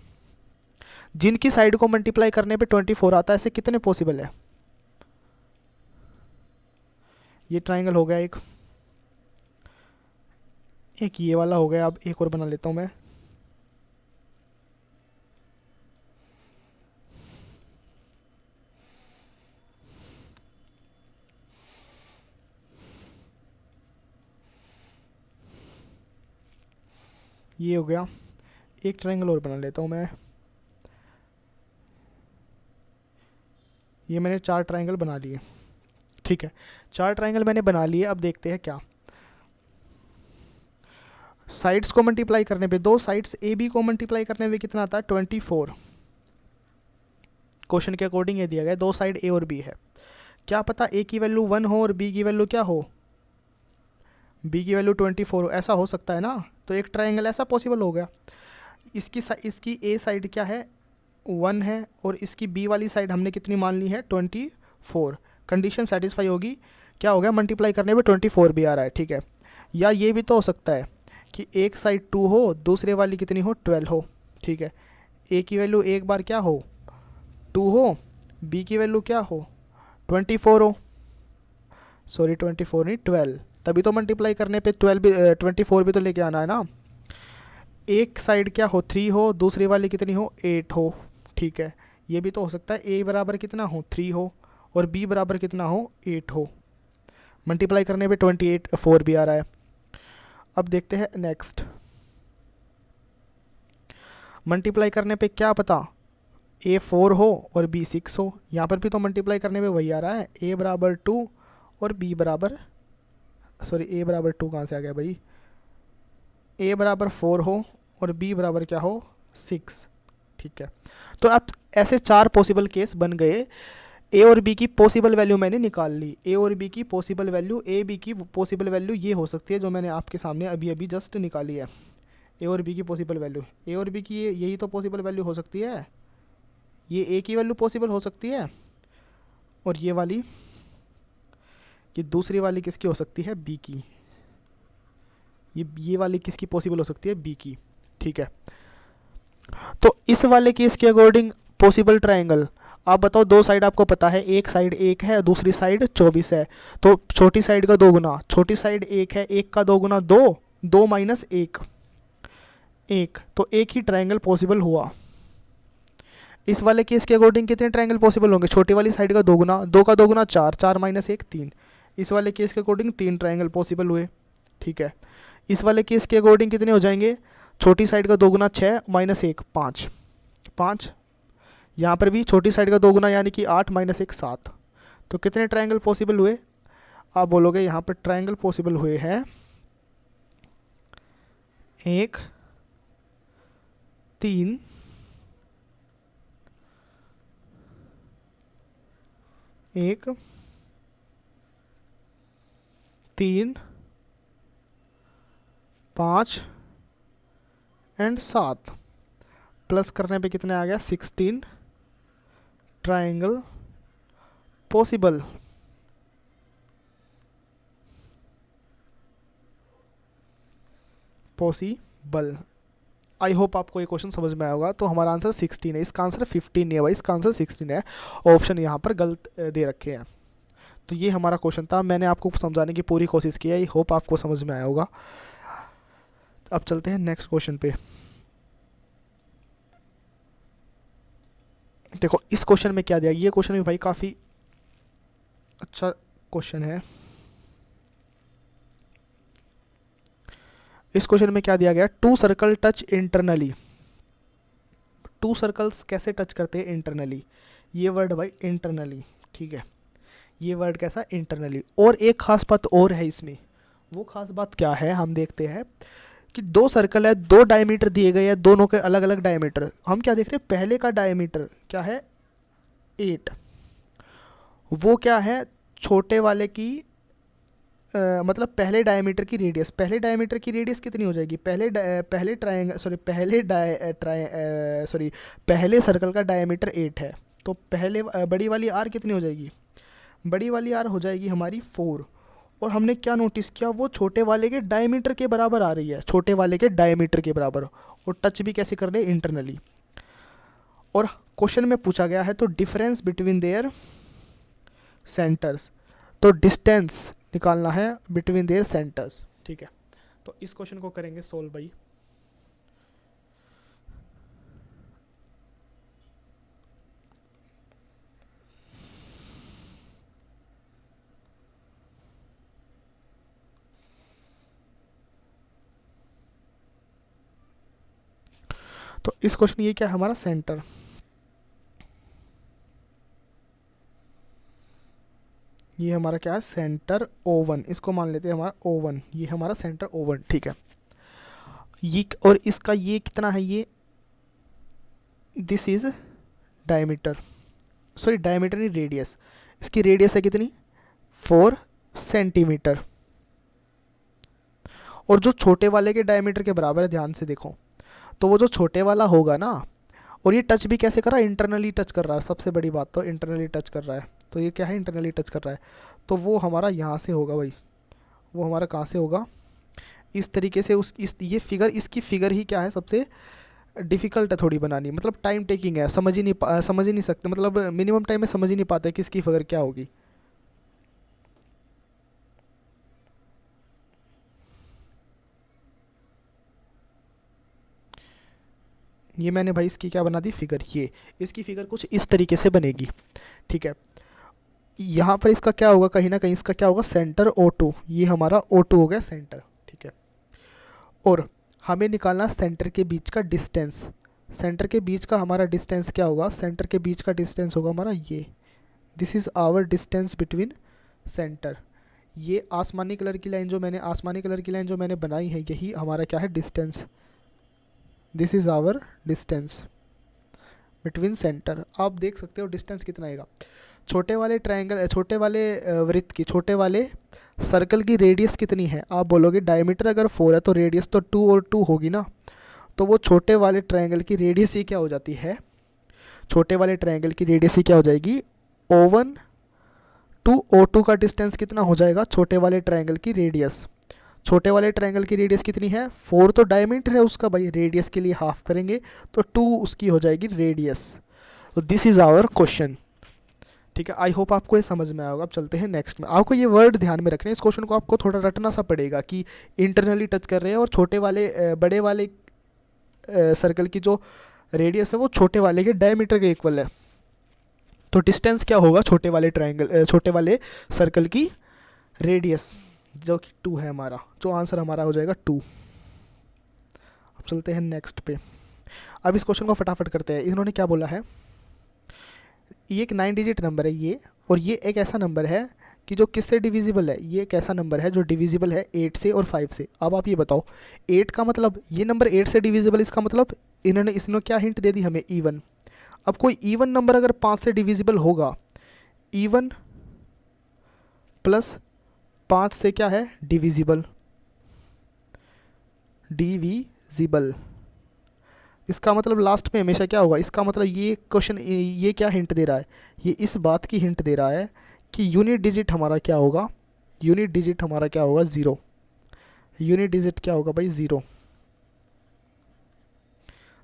जिनकी साइड को मल्टीप्लाई करने पे 24 आता है, ऐसे कितने पॉसिबल है। ये ट्राइंगल हो गया एक ये वाला हो गया। अब एक और बना लेता हूँ मैं। ये हो गया। एक ट्राइंगल और बना लेता हूँ मैं। ये मैंने 4 ट्राइंगल बना लिए। ठीक है, 4 ट्राइंगल मैंने बना लिए। अब देखते हैं क्या साइड्स को मल्टीप्लाई करने पे, दो साइड्स ए बी को मल्टीप्लाई करने पे कितना आता है 24। क्वेश्चन के अकॉर्डिंग ये दिया गया, दो साइड ए और बी है। क्या पता ए की वैल्यू 1 हो और बी की वैल्यू क्या हो, बी की वैल्यू 24 हो, ऐसा हो सकता है ना। तो एक ट्राइंगल ऐसा पॉसिबल हो गया। इसकी ए साइड क्या है 1 है और इसकी बी वाली साइड हमने कितनी मान ली है 24। कंडीशन सेटिस्फाई होगी, क्या हो गया मल्टीप्लाई करने पे 24 भी आ रहा है। ठीक है, या ये भी तो हो सकता है कि एक साइड 2 हो, दूसरे वाली कितनी हो 12 हो। ठीक है, ए की वैल्यू एक बार क्या हो 2 हो, बी की वैल्यू क्या हो 24 हो, सॉरी 24 नहीं 12, तभी तो मल्टीप्लाई करने पे 24 भी तो लेके आना है ना। एक साइड क्या हो 3 हो, दूसरी वाली कितनी हो 8 हो। ठीक है, ये भी तो हो सकता है ए बराबर कितना हो 3 हो और बी बराबर कितना हो 8 हो। मल्टीप्लाई करने पे 24 भी आ रहा है। अब देखते हैं नेक्स्ट। मल्टीप्लाई करने पे क्या पता ए 4 हो और बी 6 हो, यहाँ पर भी तो मल्टीप्लाई करने पे वही आ रहा है, ए बराबर 2 और बी बराबर, सॉरी ए बराबर 2 कहाँ से आ गया भाई, ए बराबर 4 हो और बी बराबर क्या हो 6। ठीक है, तो अब ऐसे 4 पॉसिबल केस बन गए। ए और बी की पॉसिबल वैल्यू मैंने निकाल ली। ए और बी की पॉसिबल वैल्यू, ए बी की पॉसिबल वैल्यू ये हो सकती है जो मैंने आपके सामने अभी अभी जस्ट निकाली है। ए और बी की पॉसिबल वैल्यू, ए और बी की यही तो पॉसिबल वैल्यू हो सकती है। ये ए की वैल्यू पॉसिबल हो सकती है और ये वाली, ये दूसरी वाली किसकी हो सकती है बी की, ये वाली किसकी पॉसिबल हो सकती है बी की। ठीक है, तो इस वाले केस के अकॉर्डिंग पॉसिबल ट्राइंगल, आप बताओ दो साइड आपको पता है, एक साइड 1 है दूसरी साइड 24 है, तो छोटी साइड का 2 गुना, छोटी साइड 1 है, 1 का 2 गुना 2, 2 माइनस 1 1, तो एक ही ट्राइंगल पॉसिबल हुआ। इस वाले केस के अकॉर्डिंग कितने ट्राइंगल पॉसिबल होंगे, छोटी वाली साइड का 2 गुना, 2 का 2 गुना 4, 4 माइनस 1 3। इस वाले केस के अकॉर्डिंग 3 ट्राइंगल पॉसिबल हुए। ठीक है, इस वाले केस के अकॉर्डिंग कितने हो जाएंगे, छोटी साइड का 2 गुना 6 माइनस 1 5 5, यहाँ पर भी छोटी साइड का 2 गुना यानी कि 8 माइनस 1 7। तो कितने ट्राइंगल पॉसिबल हुए, आप बोलोगे यहाँ पर ट्राइंगल पॉसिबल हुए हैं 1 3 1 3 5 एंड 7, प्लस करने पे कितने आ गया 16 ट्राइंगल पॉसिबल। आई होप आपको ये क्वेश्चन समझ में आया होगा। तो हमारा आंसर 16 है, इसका आंसर 15 नहीं है भाई, इसका आंसर 16 है। ऑप्शन यहाँ पर गलत दे रखे हैं। तो ये हमारा क्वेश्चन था, मैंने आपको समझाने की पूरी कोशिश की है, आई होप आपको समझ में आया होगा। अब चलते हैं नेक्स्ट क्वेश्चन पे। देखो इस क्वेश्चन में क्या दिया, ये क्वेश्चन भी भाई काफ़ी अच्छा क्वेश्चन है। इस क्वेश्चन में क्या दिया गया, 2 सर्कल टच इंटरनली। 2 सर्कल्स कैसे टच करते हैं इंटरनली, ये वर्ड भाई इंटरनली। ठीक है, ये वर्ड कैसा इंटरनली। और एक खास बात और है इसमें, वो खास बात क्या है हम देखते हैं कि 2 सर्कल है, 2 डायमीटर दिए गए हैं, दोनों के अलग अलग डायमीटर। हम क्या देख रहे हैं, पहले का डायमीटर क्या है 8, वो क्या है छोटे वाले की मतलब पहले डायमीटर की रेडियस, कितनी हो जाएगी? पहले सर्कल का डायमीटर 8 है, तो पहले बड़ी वाली आर कितनी हो जाएगी? बड़ी वाली आर हो जाएगी हमारी 4। और हमने क्या नोटिस किया, वो छोटे वाले के डायमीटर के बराबर आ रही है, छोटे वाले के डायमीटर के बराबर। और टच भी कैसे कर रहे हैं? इंटरनली। और क्वेश्चन में पूछा गया है तो डिफरेंस बिटवीन देयर सेंटर्स, तो डिस्टेंस निकालना है बिटवीन देयर सेंटर्स। ठीक है, तो इस क्वेश्चन को करेंगे सोल्व भाई। तो इस क्वेश्चन ये क्या है हमारा? सेंटर। ये हमारा क्या है? सेंटर O1, इसको मान लेते हैं हमारा O1, ये हमारा सेंटर O1। ठीक है, ये और इसका ये कितना है? ये this is diameter, sorry diameter नहीं, रेडियस। इसकी रेडियस है कितनी? 4 सेंटीमीटर। और जो छोटे वाले के डायमीटर के बराबर है, ध्यान से देखो, तो वो जो छोटे वाला होगा ना, और ये टच भी कैसे कर रहा है? इंटरनली टच कर रहा है। सबसे बड़ी बात तो इंटरनली टच कर रहा है, तो ये क्या है? इंटरनली टच कर रहा है। तो वो हमारा यहाँ से होगा भाई, वो हमारा कहाँ से होगा? इस तरीके से। ये फिगर, इसकी फिगर ही क्या है? सबसे डिफ़िकल्ट है थोड़ी बनानी, मतलब टाइम टेकिंग है, समझ ही नहीं सकते, मतलब मिनिमम टाइम में समझ ही नहीं पाते कि इसकी फिगर क्या होगी। ये मैंने भाई इसकी क्या बना दी? फिगर। ये इसकी फिगर कुछ इस तरीके से बनेगी। ठीक है, यहाँ पर इसका क्या होगा? कहीं ना कहीं इसका क्या होगा? सेंटर O2, ये हमारा O2 हो गया सेंटर। ठीक है, और हमें निकालना सेंटर के बीच का डिस्टेंस। सेंटर के बीच का हमारा डिस्टेंस क्या होगा? सेंटर के बीच का डिस्टेंस होगा हमारा ये, this is our distance between centre. ये आसमानी कलर की लाइन जो मैंने बनाई है, यही हमारा क्या है? Distance. This is our distance between centre. आप देख सकते हो डिस्टेंस कितना आएगा। छोटे वाले ट्रायंगल, छोटे वाले वृत्त की, छोटे वाले सर्कल की रेडियस कितनी है? आप बोलोगे डायमीटर अगर 4 है तो रेडियस तो 2 और 2 होगी ना। तो वो छोटे वाले ट्रायंगल की रेडियस ही क्या हो जाती है? छोटे वाले ट्रायंगल की रेडियस ही क्या हो जाएगी? O1 टू O2 का डिस्टेंस कितना हो जाएगा? छोटे वाले ट्रायंगल की रेडियस। छोटे वाले ट्रायंगल की रेडियस कितनी है? 4 तो डायमीटर है उसका भाई, रेडियस के लिए हाफ करेंगे तो 2 उसकी हो जाएगी रेडियस। तो दिस इज़ आवर क्वेश्चन। ठीक है, आई होप आपको ये समझ में आया होगा। अब चलते हैं नेक्स्ट में। आपको ये वर्ड ध्यान में रखने हैं, इस क्वेश्चन को आपको थोड़ा रटना सा पड़ेगा कि इंटरनली टच कर रहे हैं और छोटे वाले बड़े वाले सर्कल की जो रेडियस है वो छोटे वाले के डायमीटर के इक्वल है। तो डिस्टेंस क्या होगा? छोटे वाले सर्कल की रेडियस, जो कि 2 है हमारा, जो आंसर हमारा हो जाएगा 2। अब चलते हैं नेक्स्ट पे। अब इस क्वेश्चन को फटाफट करते हैं। इन्होंने क्या बोला है? ये एक 9 डिजिट नंबर है ये, और ये एक ऐसा नंबर है कि जो किससे डिविजिबल है? ये एक ऐसा नंबर है जो डिविजिबल है 8 से और 5 से। अब आप ये बताओ, 8 का मतलब, ये नंबर 8 से डिविजिबल, इसका मतलब इसने क्या हिंट दे दी हमें? इवन। अब कोई इवन नंबर अगर 5 से डिविजिबल होगा, इवन प्लस 5 से क्या है? डिविजिबल। इसका मतलब लास्ट में हमेशा क्या होगा? इसका मतलब ये क्वेश्चन ये क्या हिंट दे रहा है? ये इस बात की हिंट दे रहा है कि यूनिट डिजिट हमारा क्या होगा? यूनिट डिजिट हमारा क्या होगा? 0। यूनिट डिजिट क्या होगा भाई? 0।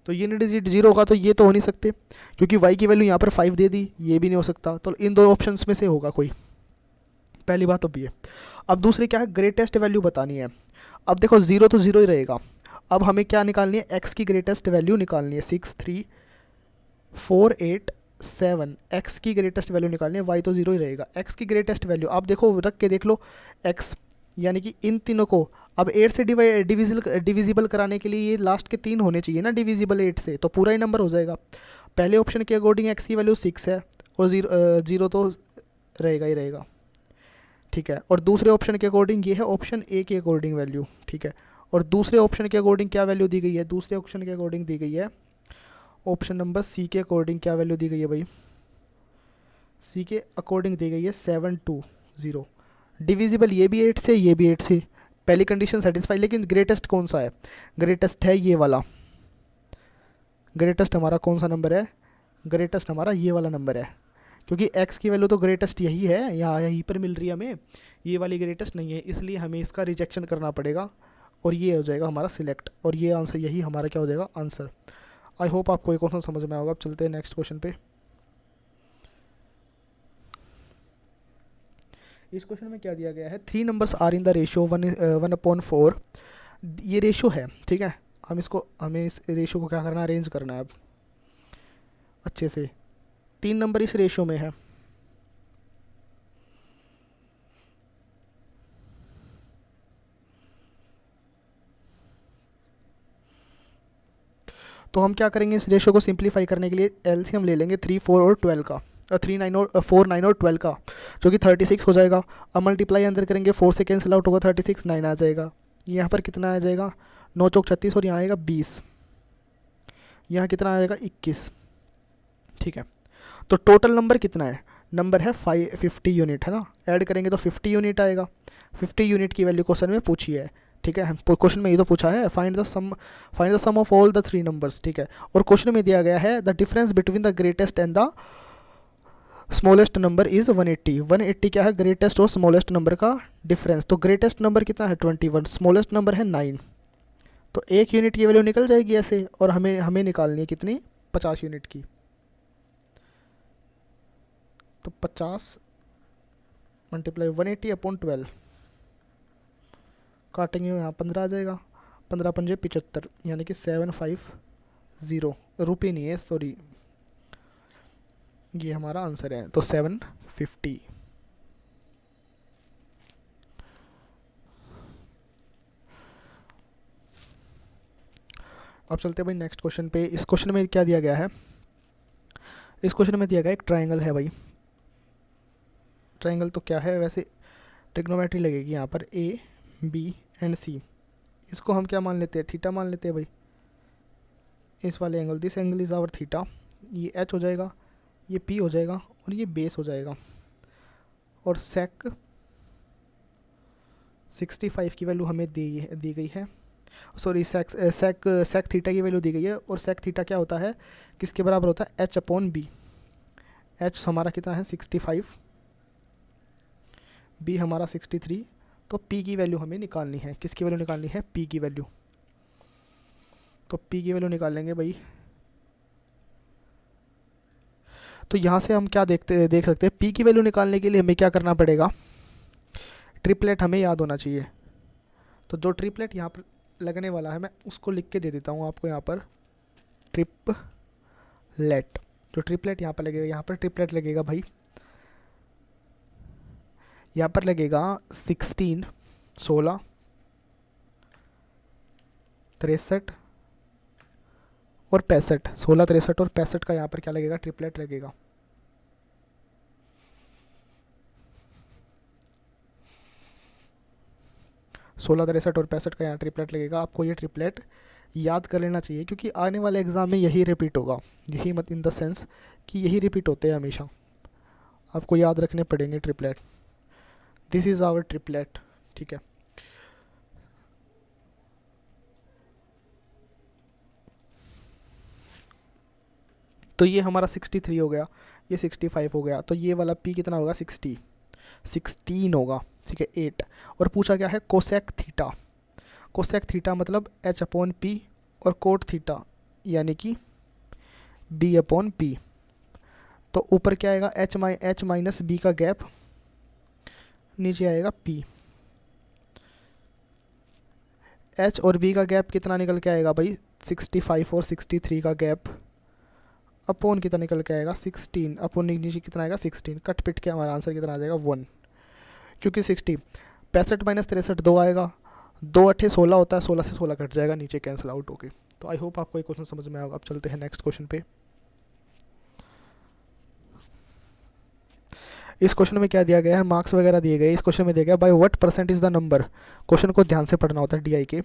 तो यूनिट डिजिट 0 होगा तो ये तो हो नहीं सकते, क्योंकि y की वैल्यू यहाँ पर 5 दे दी, ये भी नहीं हो सकता। तो इन दो ऑप्शंस में से होगा कोई। पहली बात तो ये। अब दूसरी क्या है? ग्रेटेस्ट वैल्यू बतानी है। अब देखो 0 तो 0 ही रहेगा। अब हमें क्या निकालनी है? x की ग्रेटेस्ट वैल्यू निकालनी है। 6 3 4 8 7, x की ग्रेटेस्ट वैल्यू निकालनी है। y तो 0 ही रहेगा। x की ग्रेटेस्ट वैल्यू आप देखो, रख के देख लो। x यानी कि इन तीनों को अब 8 से डिविजिबल कराने के लिए ये लास्ट के 3 होने चाहिए ना डिविजिबल 8 से, तो पूरा ही नंबर हो जाएगा। पहले ऑप्शन के अकॉर्डिंग x की वैल्यू 6 है और 0 तो रहेगा ही रहेगा। ठीक है, और दूसरे ऑप्शन के अकॉर्डिंग ये है ऑप्शन ए के अकॉर्डिंग वैल्यू। ठीक है, और दूसरे ऑप्शन के अकॉर्डिंग क्या वैल्यू दी गई है? दूसरे ऑप्शन के अकॉर्डिंग दी गई है, ऑप्शन नंबर सी के अकॉर्डिंग क्या वैल्यू दी गई है भाई? सी के अकॉर्डिंग दी गई है 720। डिविजिबल ये भी 8 से, ये भी 8 से, पहली कंडीशन सेटिस्फाई। लेकिन ग्रेटेस्ट कौन सा है? ग्रेटेस्ट है ये वाला। ग्रेटेस्ट हमारा कौन सा नंबर है? ग्रेटेस्ट हमारा ये वाला नंबर है, क्योंकि x की वैल्यू तो ग्रेटेस्ट यही है, यहाँ यहीं पर मिल रही है हमें, ये वाली ग्रेटेस्ट नहीं है, इसलिए हमें इसका रिजेक्शन करना पड़ेगा और ये हो जाएगा हमारा सिलेक्ट, और ये आंसर यही हमारा क्या हो जाएगा? आंसर। आई होप आपको ये क्वेश्चन समझ में आएगा। अब चलते हैं नेक्स्ट क्वेश्चन पे। इस क्वेश्चन में क्या दिया गया है? 3 numbers are in the ratio 1/4। ये रेशो है, ठीक है। हमें इस रेशो को क्या करना है? अरेंज करना है अब अच्छे से। 3 नंबर इस रेशो में है, तो हम क्या करेंगे? इस रेशो को सिंप्लीफाई करने के लिए एलसीएम ले लेंगे 3, 4 और 12 का, 3, 9 और 4, 9 और 12 का, जो कि 36 हो जाएगा। अब मल्टीप्लाई अंदर करेंगे, 4 से कैंसिल आउट होगा, 36, 9 आ जाएगा। यहाँ पर कितना आ जाएगा? 9 चौक 36, और यहाँ आएगा 20। यहाँ कितना आ जाएगा? 21। ठीक है, तो टोटल नंबर कितना है? नंबर है 50 यूनिट, है ना। ऐड करेंगे तो 50 यूनिट आएगा। 50 यूनिट की वैल्यू क्वेश्चन में पूछी है, ठीक है। क्वेश्चन में ये तो पूछा है, find the sum of all the 3 numbers, ठीक है। और क्वेश्चन में दिया गया है the difference between the greatest and the smallest number is 180। 180 क्या है? ग्रेटेस्ट और स्मॉलेस्ट नंबर का डिफरेंस। तो ग्रेटेस्ट नंबर कितना है? 21, स्मॉलेस्ट नंबर है 9। तो 1 यूनिट की वैल्यू निकल जाएगी ऐसे, और हमें निकालनी है कितनी? 50 यूनिट की। तो 50 मल्टीप्लाई 180/12, काटेंगे यहाँ 15 आ जाएगा, 15 पंजे 75, यानी कि 750 रुपये नहीं है, सॉरी, ये हमारा आंसर है। तो 750। अब चलते हैं भाई नेक्स्ट क्वेश्चन पे। इस क्वेश्चन में क्या दिया गया है? इस क्वेश्चन में दिया गया एक ट्राइंगल है भाई। ट्राइंगल तो क्या है वैसे? ट्रिग्नोमेट्री लगेगी यहाँ पर, ए बी एंड सी। इसको हम क्या मान लेते हैं? थीटा मान लेते हैं भाई। इस वाले angle, this angle is our theta. ये एच हो जाएगा, ये पी हो जाएगा, और ये बेस हो जाएगा। और सेक 65 की वैल्यू हमें दी गई है, सॉरी सेक थीटा की वैल्यू दी गई है। और सेक थीटा क्या होता है? किसके बराबर होता है? h/b। h हमारा कितना है? 65, b हमारा 63। तो p की वैल्यू हमें निकालनी है। किसकी वैल्यू निकालनी है? p की वैल्यू। तो p की वैल्यू निकाल लेंगे भाई। तो यहाँ से हम क्या देख सकते हैं? p की वैल्यू निकालने के लिए हमें क्या करना पड़ेगा? ट्रिपलेट हमें याद होना चाहिए। तो जो ट्रिपलेट यहाँ पर लगने वाला है, मैं उसको लिख के दे देता हूँ आपको यहाँ पर। ट्रिपलेट, जो ट्रिपलेट यहाँ पर लगेगा, यहाँ पर ट्रिपलेट लगेगा भाई। यहाँ पर लगेगा 16, 16, 63 और 65। 16, 63 और 65 का यहाँ पर क्या लगेगा? ट्रिपलेट लगेगा। सोलह 63 और 65 का यहाँ ट्रिपलेट लगेगा। आपको ये ट्रिपलेट याद कर लेना चाहिए, क्योंकि आने वाले एग्ज़ाम में यही रिपीट होगा। यही मत इन द सेंस कि यही रिपीट होते हैं हमेशा, आपको याद रखने पड़ेंगे triplet. This is our triplet, ठीक है। तो ये हमारा 63 हो गया, ये 65 हो गया। तो ये वाला p कितना होगा? 16 होगा, ठीक है, 8। और पूछा गया है कोसेक थीटा। कोसेक थीटा मतलब h/p, और कोट थीटा यानी कि b/p। तो ऊपर क्या आएगा? h माइनस b का गैप, नीचे आएगा p। h और b का गैप कितना निकल के आएगा भाई? 65 और 63 का गैप अपॉन कितना निकल के आएगा? 16 अपॉन नीचे कितना आएगा? 16। कट पिट के हमारा आंसर कितना आ जाएगा? 1। क्योंकि 65 माइनस 63 2 आएगा, 2 8 16 होता है, 16 से 16 कट जाएगा, नीचे कैंसिल आउट होके। तो आई होप आपको ये क्वेश्चन समझ में आएगा। अब चलते हैं नेक्स्ट क्वेश्चन पे। इस क्वेश्चन में क्या दिया गया है? मार्क्स वगैरह दिए गए। इस क्वेश्चन में दिया गया by what percent is the number. Question को ध्यान से पढ़ना होता है DI के।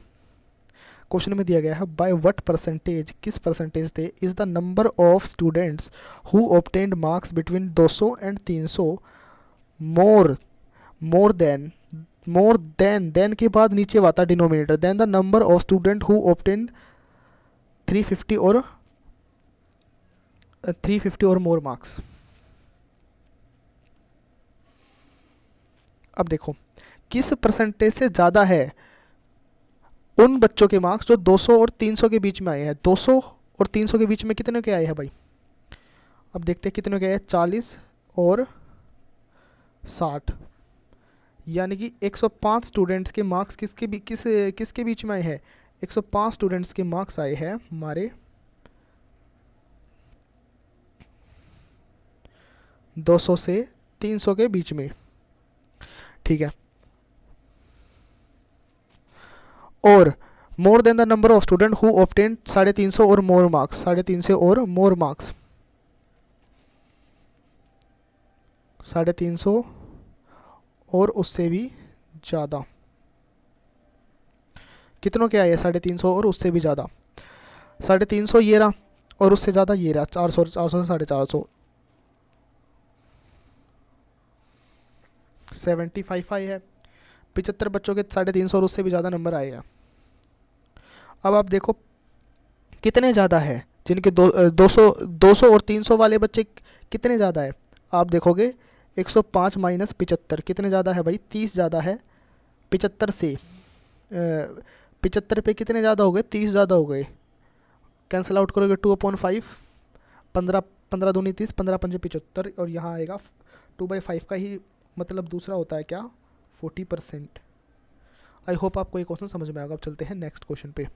क्वेश्चन में दिया गया है बाय व्हाट परसेंटेज, किस परसेंटेज से is the number of students who obtained marks between 200 and 300 more than के बाद नीचे आता denominator, then the number of student who obtain 350 और मोर मार्क्स। अब देखो किस परसेंटेज से ज़्यादा है उन बच्चों के मार्क्स जो 200 और 300 के बीच में आए हैं। 200 और 300 के बीच में कितने के आए हैं भाई? अब देखते हैं कितने के आए हैं। 40 और 60, यानी कि 105 स्टूडेंट्स के मार्क्स किसके बीच में आए हैं? 105 स्टूडेंट्स के मार्क्स आए हैं हमारे 200 से 300 के बीच में, ठीक है। और more than the number of student who obtain 350 और मोर मार्क्स, 350 और मोर मार्क्स, 350 और उससे भी ज़्यादा। कितनों के आए हैं? 350 और उससे भी ज़्यादा। 350 ये रहा और उससे ज़्यादा ये रहा 400, 400 से 450, 75 आए हैं। 75 बच्चों के 350 और उससे भी ज़्यादा नंबर आए हैं। अब आप देखो कितने ज़्यादा है जिनके 200 और 300 वाले बच्चे कितने ज़्यादा है। आप देखोगे 105 माइनस 75 कितने ज़्यादा है भाई? 30 ज़्यादा है 75 से। 75 पे कितने ज़्यादा हो गए? 30 ज़्यादा हो गए। कैंसिल आउट करोगे 2/5, 15 15 दूनी 30, 15 पंजे 75, और यहाँ आएगा 2/5 का ही मतलब दूसरा होता है क्या? 40%। आई होप आपको ये क्वेश्चन समझ में आएगा। अब चलते हैं नेक्स्ट क्वेश्चन पे।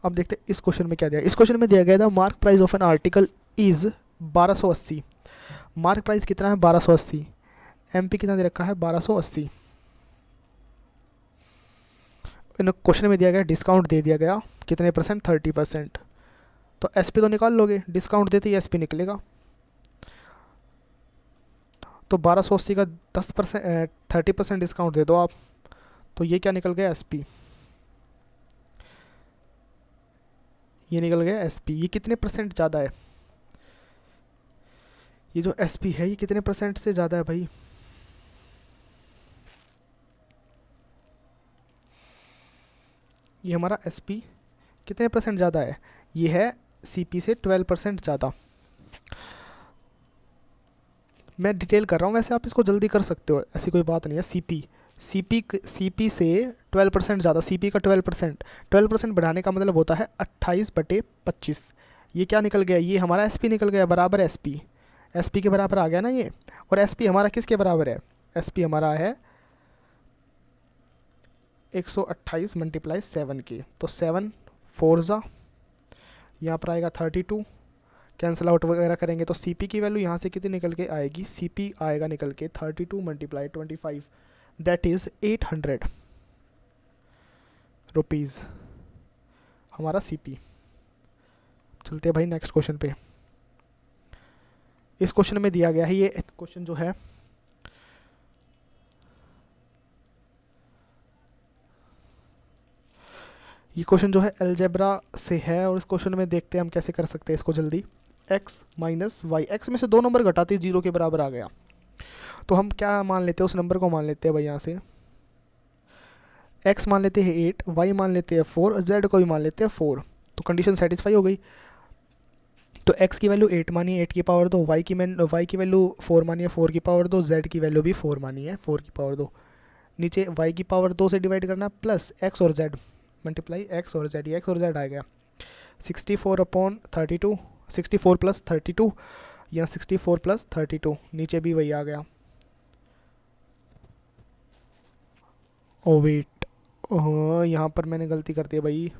अब देखते हैं इस क्वेश्चन में क्या दिया। इस क्वेश्चन में दिया गया था mark price of an article is 1280। Mark price कितना है? 1280। एमपी कितना दे रखा है? 1280। इन क्वेश्चन में दिया गया डिस्काउंट दे दिया गया कितने परसेंट? 30%। तो एसपी तो निकाल लोगे, डिस्काउंट देते ही एसपी निकलेगा। तो 1280 का 10% 30% डिस्काउंट दे दो आप, तो ये क्या निकल गया? एसपी। ये निकल गया एसपी। ये कितने परसेंट ज़्यादा है? ये जो एसपी है ये कितने परसेंट से ज़्यादा है भाई? ये हमारा एसपी कितने परसेंट ज़्यादा है? ये है सीपी से 12% ज़्यादा। मैं डिटेल कर रहा हूँ, वैसे आप इसको जल्दी कर सकते हो, ऐसी कोई बात नहीं है। सीपी से 12% ज़्यादा। सीपी का 12% बढ़ाने का मतलब होता है 28/25। ये क्या निकल गया? ये हमारा एसपी निकल गया, बराबर एसपी के बराबर आ गया ना ये। और एसपी हमारा किसके बराबर है? एसपी हमारा है 128 मल्टीप्लाई 7 के, तो 7 4 ज़ा, यहाँ पर आएगा 32। कैंसिल आउट वगैरह करेंगे तो सीपी की वैल्यू यहाँ से कितनी निकल के आएगी? सीपी आएगा निकल के 32 मल्टीप्लाई 25, दैट इज़ 800 रुपीज़ हमारा सीपी। चलते हैं भाई नेक्स्ट क्वेश्चन पे। इस क्वेश्चन में दिया गया है, ये क्वेश्चन जो है ये क्वेश्चन जो है अलजेब्रा से है, और इस क्वेश्चन में देखते हैं हम कैसे कर सकते हैं इसको जल्दी। x माइनस वाई, एक्स में से 2 नंबर घटाते 0 के बराबर आ गया, तो हम क्या मान लेते हैं? उस नंबर को मान लेते हैं भाई यहाँ से। x मान लेते हैं 8, y मान लेते हैं 4, z को भी मान लेते हैं 4, तो कंडीशन सेटिस्फाई हो गई। तो x की वैल्यू 8 मानी है, 8 की पावर 2, y की वैल्यू 4 मानी है, 4 की पावर 2, z की वैल्यू भी 4 मानी है, 4 की पावर 2। नीचे y की पावर 2 से डिवाइड करना, प्लस x और z मल्टीप्लाई x और z, x और z आ गया 64/32, 64 प्लस 32, या 64 प्लस 32, नीचे भी वही आ गया। ओ वेट, यहाँ पर मैंने गलती कर दी भाई,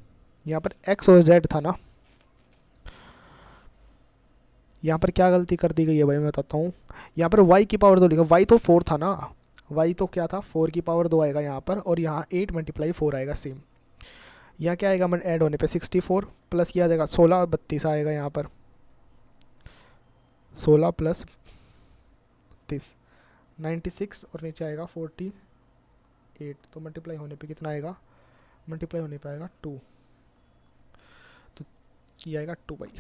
यहाँ पर x और z था ना, यहाँ पर क्या गलती कर दी गई है भाई मैं बताता हूँ। यहाँ पर y की पावर 2 लिखा, y तो 4 था ना, y तो क्या था? 4 की पावर 2 आएगा यहाँ पर, और यहाँ 8 मल्टीप्लाई 4 आएगा सेम। यहाँ क्या आएगा ऐड होने पे? 64 प्लस किया जाएगा 16 32 आएगा यहाँ पर, 16 प्लस 32 96, और नीचे आएगा 48, तो मल्टीप्लाई होने पे कितना आएगा? मल्टीप्लाई होने पे आएगा 2, तो ये आएगा 2 भाई।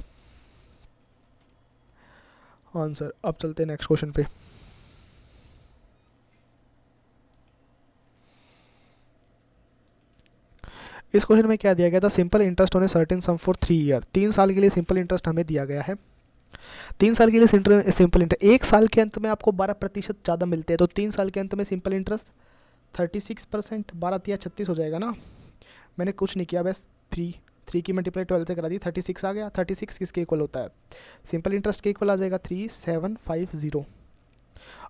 आंसर। अब चलते हैं नेक्स्ट क्वेश्चन पे। इस क्वेश्चन में क्या दिया गया था, simple interest on a certain some for 3 year. 3 साल के लिए सिंपल इंटरेस्ट हमें दिया गया है। 3 साल के लिए सिंपल इंटरेस्ट, 1 साल के अंत में आपको 12% ज़्यादा मिलते हैं, तो 3 साल के अंत में सिंपल इंटरेस्ट 36%, 12×3 = 36 हो जाएगा ना। मैंने कुछ नहीं किया, बस 3 की मल्टीप्लाई 12 से करा दी, 36 आ गया। 36 किसके इक्वल होता है, सिंपल इंटरेस्ट के इक्वल आ जाएगा, 3750।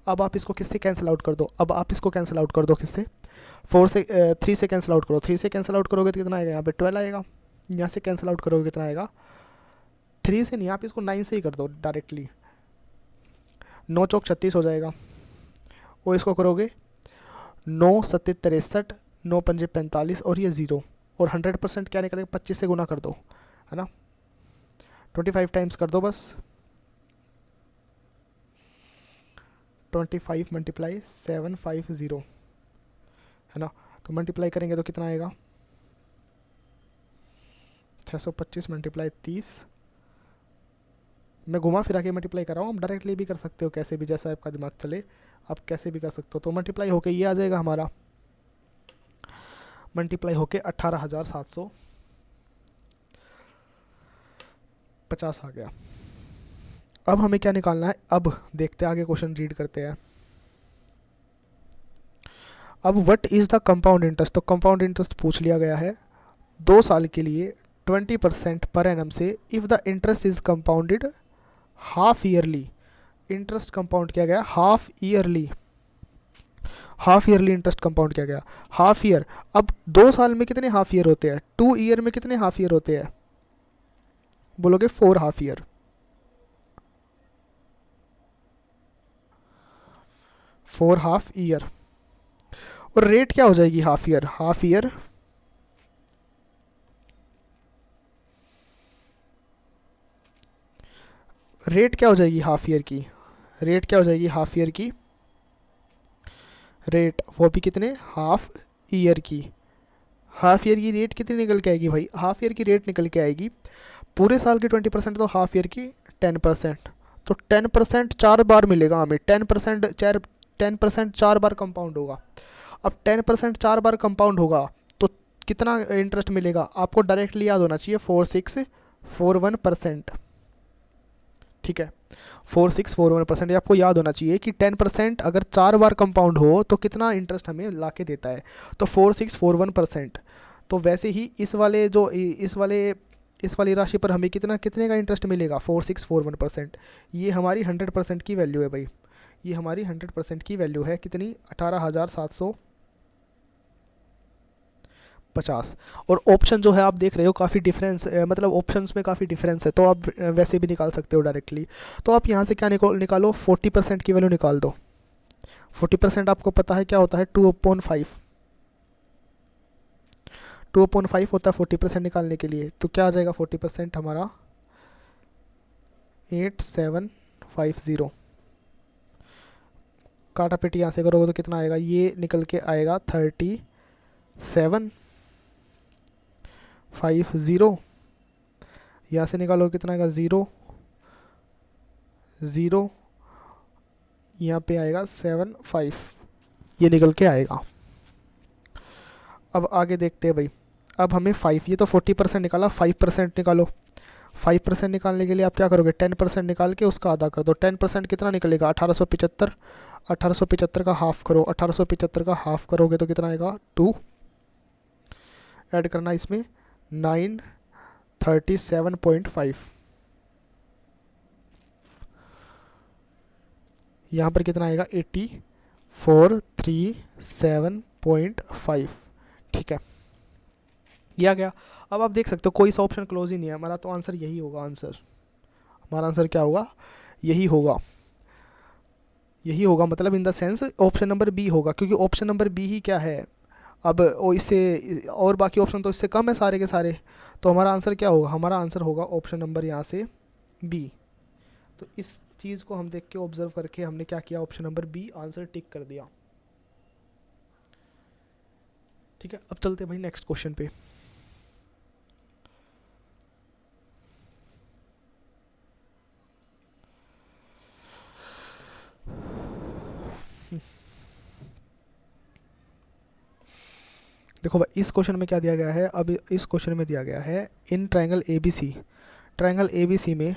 अब आप इसको किससे कैंसिल आउट कर दो, अब आप इसको कैंसिल आउट कर दो किससे, 3 से कैंसिल आउट करो। 3 से कैंसिल आउट करोगे तो कितना आएगा, यहाँ पे 12 आएगा। यहाँ से कैंसिल आउट करोगे कितना आएगा, 3 से नहीं, आप इसको 9 से ही कर दो डायरेक्टली। 9 चौक 36 हो जाएगा। और इसको करोगे 9 सत्ते 63, 9 पंजे 45 और ये 0। और 100% क्या निकलेगा, 25 से गुना कर दो, है ना। 25 टाइम्स कर दो बस। 25 × 750, है ना। तो मल्टीप्लाई करेंगे तो कितना आएगा, 625 × 30। मैं घुमा फिरा के मल्टीप्लाई कर रहा हूँ, आप डायरेक्टली भी कर सकते हो, कैसे भी, जैसा आपका दिमाग चले आप कैसे भी कर सकते हो। तो मल्टीप्लाई होके ये आ जाएगा हमारा, मल्टीप्लाई होके 18,750 आ गया। अब हमें क्या निकालना है, अब देखते हैं आगे, क्वेश्चन रीड करते हैं। अब what is the compound interest, तो कंपाउंड इंटरेस्ट पूछ लिया गया है 2 साल के लिए 20% पर एनम से, if the interest is compounded half yearly. Interest compound किया गया half yearly, half yearly interest compound किया गया हाफ ईयर। अब 2 साल में कितने हाफ ईयर होते हैं, 2 ईयर में कितने हाफ ईयर होते हैं, बोलोगे 4 हाफ ईयर, 4 हाफ ईयर। और रेट क्या हो जाएगी half year, half year rate क्या हो जाएगी हाफ ईयर की, रेट क्या हो जाएगी हाफ ईयर की रेट, वो भी कितने, हाफ ईयर की। हाफ ईयर की रेट कितनी निकल के आएगी भाई, हाफ ईयर की रेट निकल के आएगी, पूरे साल की 20%, तो हाफ ईयर की 10%। तो 10% 4 बार मिलेगा हमें, 10% 4 बार कंपाउंड होगा। अब 10% 4 बार कंपाउंड होगा तो कितना इंटरेस्ट मिलेगा, आपको डायरेक्टली याद होना चाहिए, 4641%। ठीक है, 4641%, ये आपको याद होना चाहिए कि 10% अगर 4 बार कंपाउंड हो तो कितना इंटरेस्ट हमें ला के देता है, तो 4641%। तो वैसे ही इस वाले जो इस वाली राशि पर हमें कितने का इंटरेस्ट मिलेगा, 4641%। ये हमारी 100% की वैल्यू है भाई, ये हमारी 100% की वैल्यू है, कितनी, 18,750। और ऑप्शन जो है आप देख रहे हो काफ़ी डिफरेंस, मतलब ऑप्शंस में काफ़ी डिफरेंस है, तो आप वैसे भी निकाल सकते हो डायरेक्टली। तो आप यहाँ से क्या निकालो, 40% की वैल्यू निकाल दो। 40% आपको पता है क्या होता है, 2/5, 2/5 होता है 40% निकालने के लिए। तो क्या आ जाएगा 40% हमारा, 8750। काटा पेटी यहाँ से करोगे तो कितना आएगा, ये निकल के आएगा 3750। यहाँ से निकालो कितना आएगा, 0 0, यहाँ पे आएगा 75, ये निकल के आएगा। अब आगे देखते हैं भाई, अब हमें 5, ये तो 40% निकाला, 5% निकालो। 5% निकालने के लिए आप क्या करोगे, 10% निकाल के उसका आधा कर दो। 10% कितना निकलेगा, 1875। 1875 का हाफ करो, 1875 का हाफ करोगे तो कितना आएगा, 2 ऐड करना इसमें, 937.5। यहाँ पर कितना आएगा, 8437.5। ठीक है, ये आ गया। अब आप देख सकते हो कोई सा ऑप्शन क्लोज ही नहीं है हमारा, तो आंसर यही होगा। हमारा आंसर क्या होगा, यही होगा, यही होगा, मतलब in the sense option number B होगा, क्योंकि ऑप्शन नंबर बी ही क्या है, अब इससे और बाकी ऑप्शन तो इससे कम है सारे के सारे। तो हमारा आंसर क्या होगा, हमारा आंसर होगा ऑप्शन नंबर यहाँ से बी। तो इस चीज़ को हम देख के ऑब्जर्व करके हमने क्या किया, option number B answer tick कर दिया। ठीक है, अब चलते भाई नेक्स्ट क्वेश्चन पे। देखो भाई इस क्वेश्चन में क्या दिया गया है, अब इस क्वेश्चन में दिया गया है in triangle ABC, triangle ABC में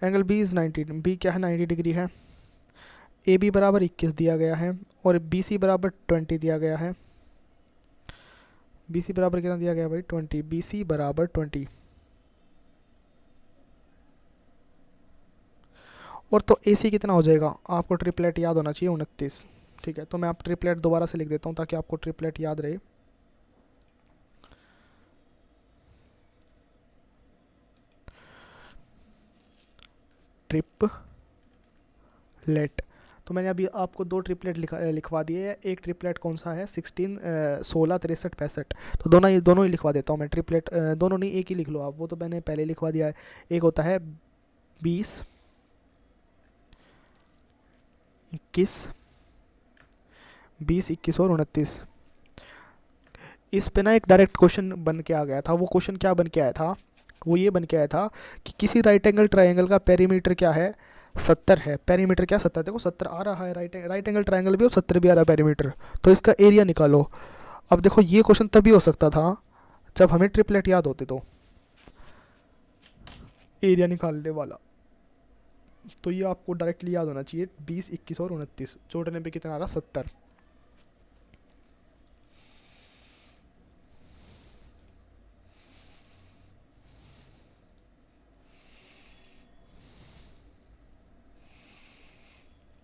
एंगल बी इज़ 90, बी क्या है 90 डिग्री है, ए बी बराबर 21 दिया गया है और बी सी बराबर 20 दिया गया है। बी सी बराबर कितना दिया गया भाई 20, बी सी बराबर 20। और तो ए सी कितना हो जाएगा, आपको ट्रिपलेट याद होना चाहिए 29। ठीक है, तो मैं आप ट्रिपलेट दोबारा से लिख देता हूँ ताकि आपको ट्रिपलेट याद रहे। ट्रिपलेट, तो मैंने अभी आपको दो ट्रिपलेट लिखवा दिए हैं। एक ट्रिपलेट कौन सा है 16 16 63 65, तो दोनों ही लिखवा देता हूँ मैं। ट्रिपलेट दोनों नहीं, एक ही लिख लो आप, वो तो मैंने पहले लिखवा दिया है। एक होता है 20 21, 20 21 और 29। इस पे ना एक डायरेक्ट क्वेश्चन बन के आ गया था। वो क्वेश्चन क्या बन के आया था, वो ये बन के आया था कि किसी राइट एंगल ट्राइंगल का पेरीमीटर क्या है 70 है। पेरीमीटर क्या 70, देखो 70 आ रहा है, राइट एंगल ट्राइंगल भी और 70 भी आ रहा है पेरीमीटर, तो इसका एरिया निकालो। अब देखो ये क्वेश्चन तभी हो सकता था जब हमें ट्रिपलेट याद होते, तो एरिया निकालने वाला। तो ये आपको डायरेक्टली याद होना चाहिए 20 21 और 29, जोड़ने पे कितना आ रहा 70।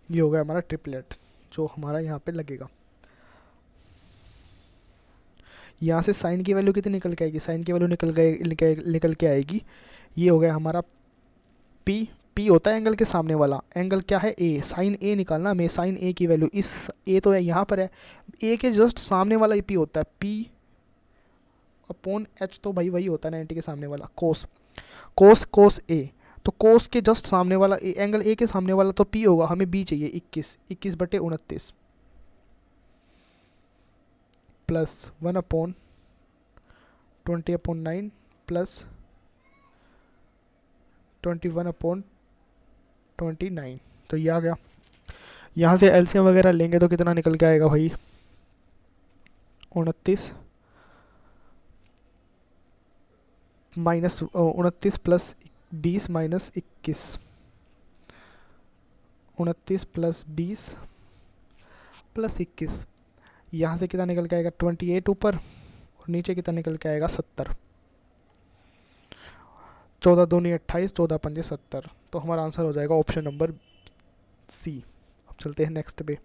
ये हो गया हमारा ट्रिपलेट जो हमारा यहाँ पे लगेगा। यहाँ से साइन की वैल्यू कितनी निकल के आएगी, साइन की वैल्यू निकल के आएगी, ये हो गया हमारा पी। पी होता है एंगल के सामने वाला, एंगल क्या है ए, साइन ए निकालना हमें। साइन ए की वैल्यू, इस ए तो है यहाँ पर है, ए के जस्ट सामने वाला ही पी होता है, पी अपॉन एच, तो भाई वही होता है 90 के सामने वाला। कोस कोस कोस ए, तो कोस के जस्ट सामने वाला ए, एंगल ए के सामने वाला तो पी होगा, हमें बी चाहिए 21, 21 बटे 29 plus 1 upon 20 upon 9 plus 21 upon 29, तो ये आ गया। यहाँ से एलसीएम वगैरह लेंगे तो कितना निकल के आएगा भाई 29 minus 29 plus 20 minus 21, 29 plus 20 plus 21, यहाँ से कितना निकल के आएगा 28 ऊपर, और नीचे कितना निकल के आएगा 70। 14 दूनी 28, 14 पंजे 70, तो हमारा आंसर हो जाएगा ऑप्शन नंबर सी। अब चलते हैं नेक्स्ट पे।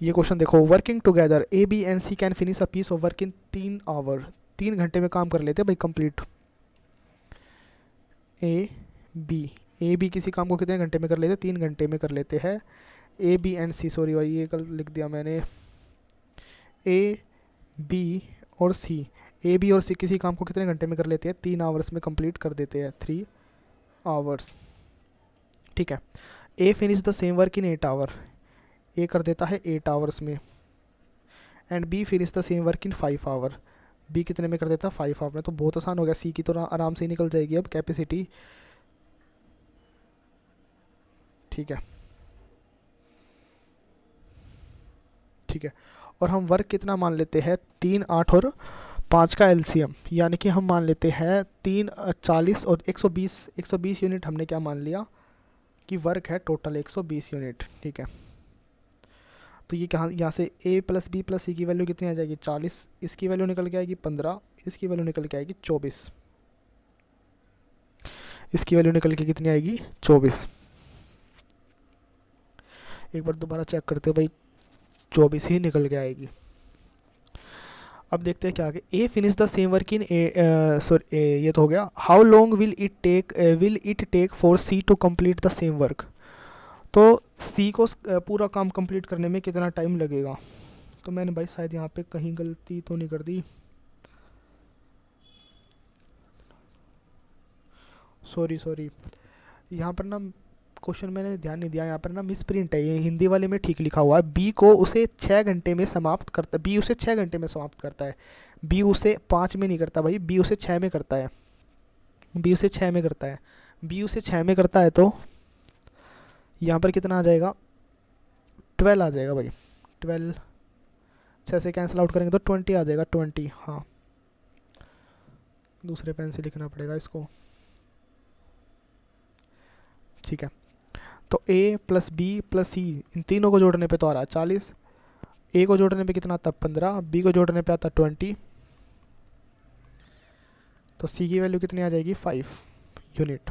ये क्वेश्चन देखो, working together A B and C can finish a piece of work in 3 hour. 3 घंटे में काम कर लेते हैं भाई कंप्लीट। ए बी किसी काम को कितने घंटे में कर लेते हैं, 3 घंटे में कर लेते हैं। A B and C, sorry भाई ये कल लिख दिया मैंने, ए बी और सी, ए बी और सी किसी काम को कितने घंटे में कर लेते हैं, 3 आवर्स में कंप्लीट कर देते हैं, 3 आवर्स। ठीक है, A finish the same work in 8 hour, A कर देता है 8 आवर्स में, and B finish the same work in 5 hour, B कितने में कर देता है 5 आवर में। तो बहुत आसान हो गया, सी की तो आराम से ही निकल जाएगी अब कैपेसिटी। ठीक है, ठीक है, और हम वर्क कितना मान लेते हैं 3 8 और 5 का एलसीएम, यानी कि हम मान लेते हैं 3 40 और 120, 120 यूनिट हमने क्या मान लिया कि वर्क है टोटल 120 यूनिट। ठीक है, तो ये कहाँ, यहाँ से ए प्लस बी प्लस सी की वैल्यू कितनी आ जाएगी 40, इसकी वैल्यू निकल के आएगी 15, इसकी वैल्यू निकल के आएगी 24, इसकी वैल्यू निकल के कितनी आएगी 24। एक बार दोबारा चेक करते हो भाई, 24 ही निकल के आएगी। अब देखते हैं क्या आगे, A finish the same work in sorry ये तो हो गया। How long will it take for C to complete the same work. तो सी को पूरा काम कंप्लीट करने में कितना टाइम लगेगा। तो मैंने भाई शायद यहाँ पे कहीं गलती तो नहीं कर दी, सॉरी यहाँ पर ना क्वेश्चन मैंने ध्यान नहीं दिया, यहाँ पर ना मिस प्रिंट है, ये हिंदी वाले में ठीक लिखा हुआ है, बी को उसे 6 घंटे में समाप्त करता, बी उसे 6 घंटे में समाप्त करता है, बी उसे 5 में नहीं करता भाई, बी उसे 6 में करता है, बी उसे 6 में करता है, बी उसे 6 में करता है, तो यहाँ पर कितना आ जाएगा, 12 आ जाएगा भाई, 12, 6 से कैंसिल आउट करेंगे तो 20 आ जाएगा, 20। हाँ, दूसरे पेन से लिखना पड़ेगा इसको, ठीक है। तो ए प्लस बी प्लस सी, इन तीनों को जोड़ने पे तो आ रहा है 40, ए को जोड़ने पे कितना आता है 15, बी को जोड़ने पे आता है 20, तो सी की वैल्यू कितनी आ जाएगी 5 यूनिट।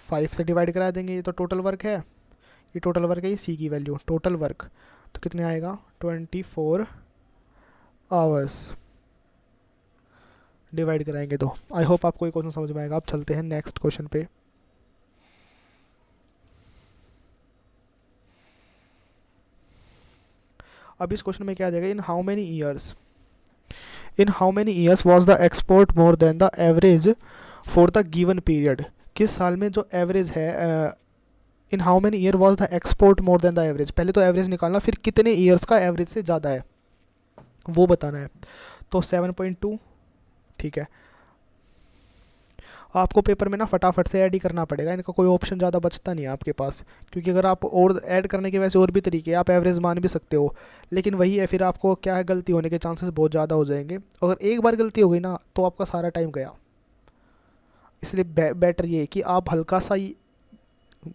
5 से डिवाइड करा देंगे, ये तो टोटल वर्क है, ये टोटल वर्क है, ये सी की वैल्यू टोटल वर्क, तो कितने आएगा 24 आवर्स, डिवाइड कराएंगे तो। आई होप आपको ये क्वेश्चन समझ में आएगा। आप चलते हैं नेक्स्ट क्वेश्चन पे। अब इस क्वेश्चन में क्या आ जाएगा, in how many years, in how many years was the export more than the average for the given period, किस साल में जो एवरेज है, in how many year was the export more than the average, पहले तो average निकालना, फिर कितने ईयर्स का एवरेज से ज़्यादा है वो बताना है। तो 7.2, ठीक है। आपको पेपर में ना फटाफट से ऐड ही करना पड़ेगा, इनका कोई ऑप्शन ज़्यादा बचता नहीं है आपके पास, क्योंकि अगर आप और ऐड करने के वैसे और भी तरीके हैं, आप एवरेज मान भी सकते हो, लेकिन वही है, फिर आपको क्या है, गलती होने के चांसेस बहुत ज़्यादा हो जाएंगे, अगर एक बार गलती हो गई ना तो आपका सारा टाइम गया। इसलिए बेटर ये है कि आप हल्का सा ही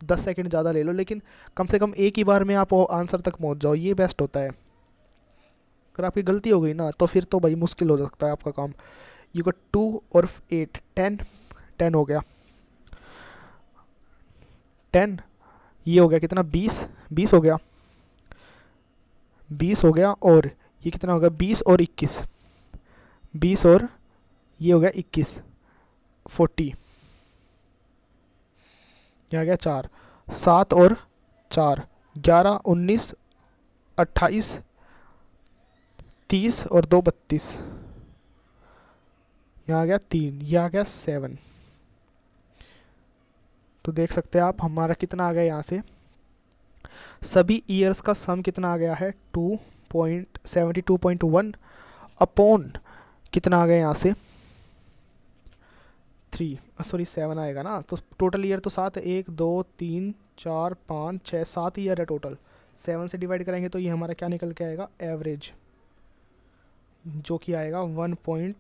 10 सेकंड ज़्यादा ले लो, लेकिन कम से कम एक ही बार में आप आंसर तक पहुंच जाओ, ये बेस्ट होता है। अगर आपकी गलती हो गई ना तो फिर तो भाई मुश्किल हो सकता है आपका काम। यू गॉट 2 और 8, 10 हो गया, 10, ये हो गया कितना 20 हो गया, 20 हो गया, और ये कितना हो गया 20 और 21, 20 और ये हो गया 21, 40, यहाँ गया 4, 7 और 4, 11, 19, 28, 30 और 2, 32, यहाँ आ गया 3, यहाँ आ गया 7। तो देख सकते हैं आप हमारा कितना आ गया यहाँ से, सभी ईयर्स का सम कितना आ गया है 2.72.1 अपॉन कितना आ गया यहाँ से 7 आएगा ना, तो टोटल ईयर तो 7 है, 1 2 3 4 5 6 7 ईयर है टोटल, 7 से डिवाइड करेंगे तो ये हमारा क्या निकल के आएगा एवरेज, जो कि आएगा 10.03।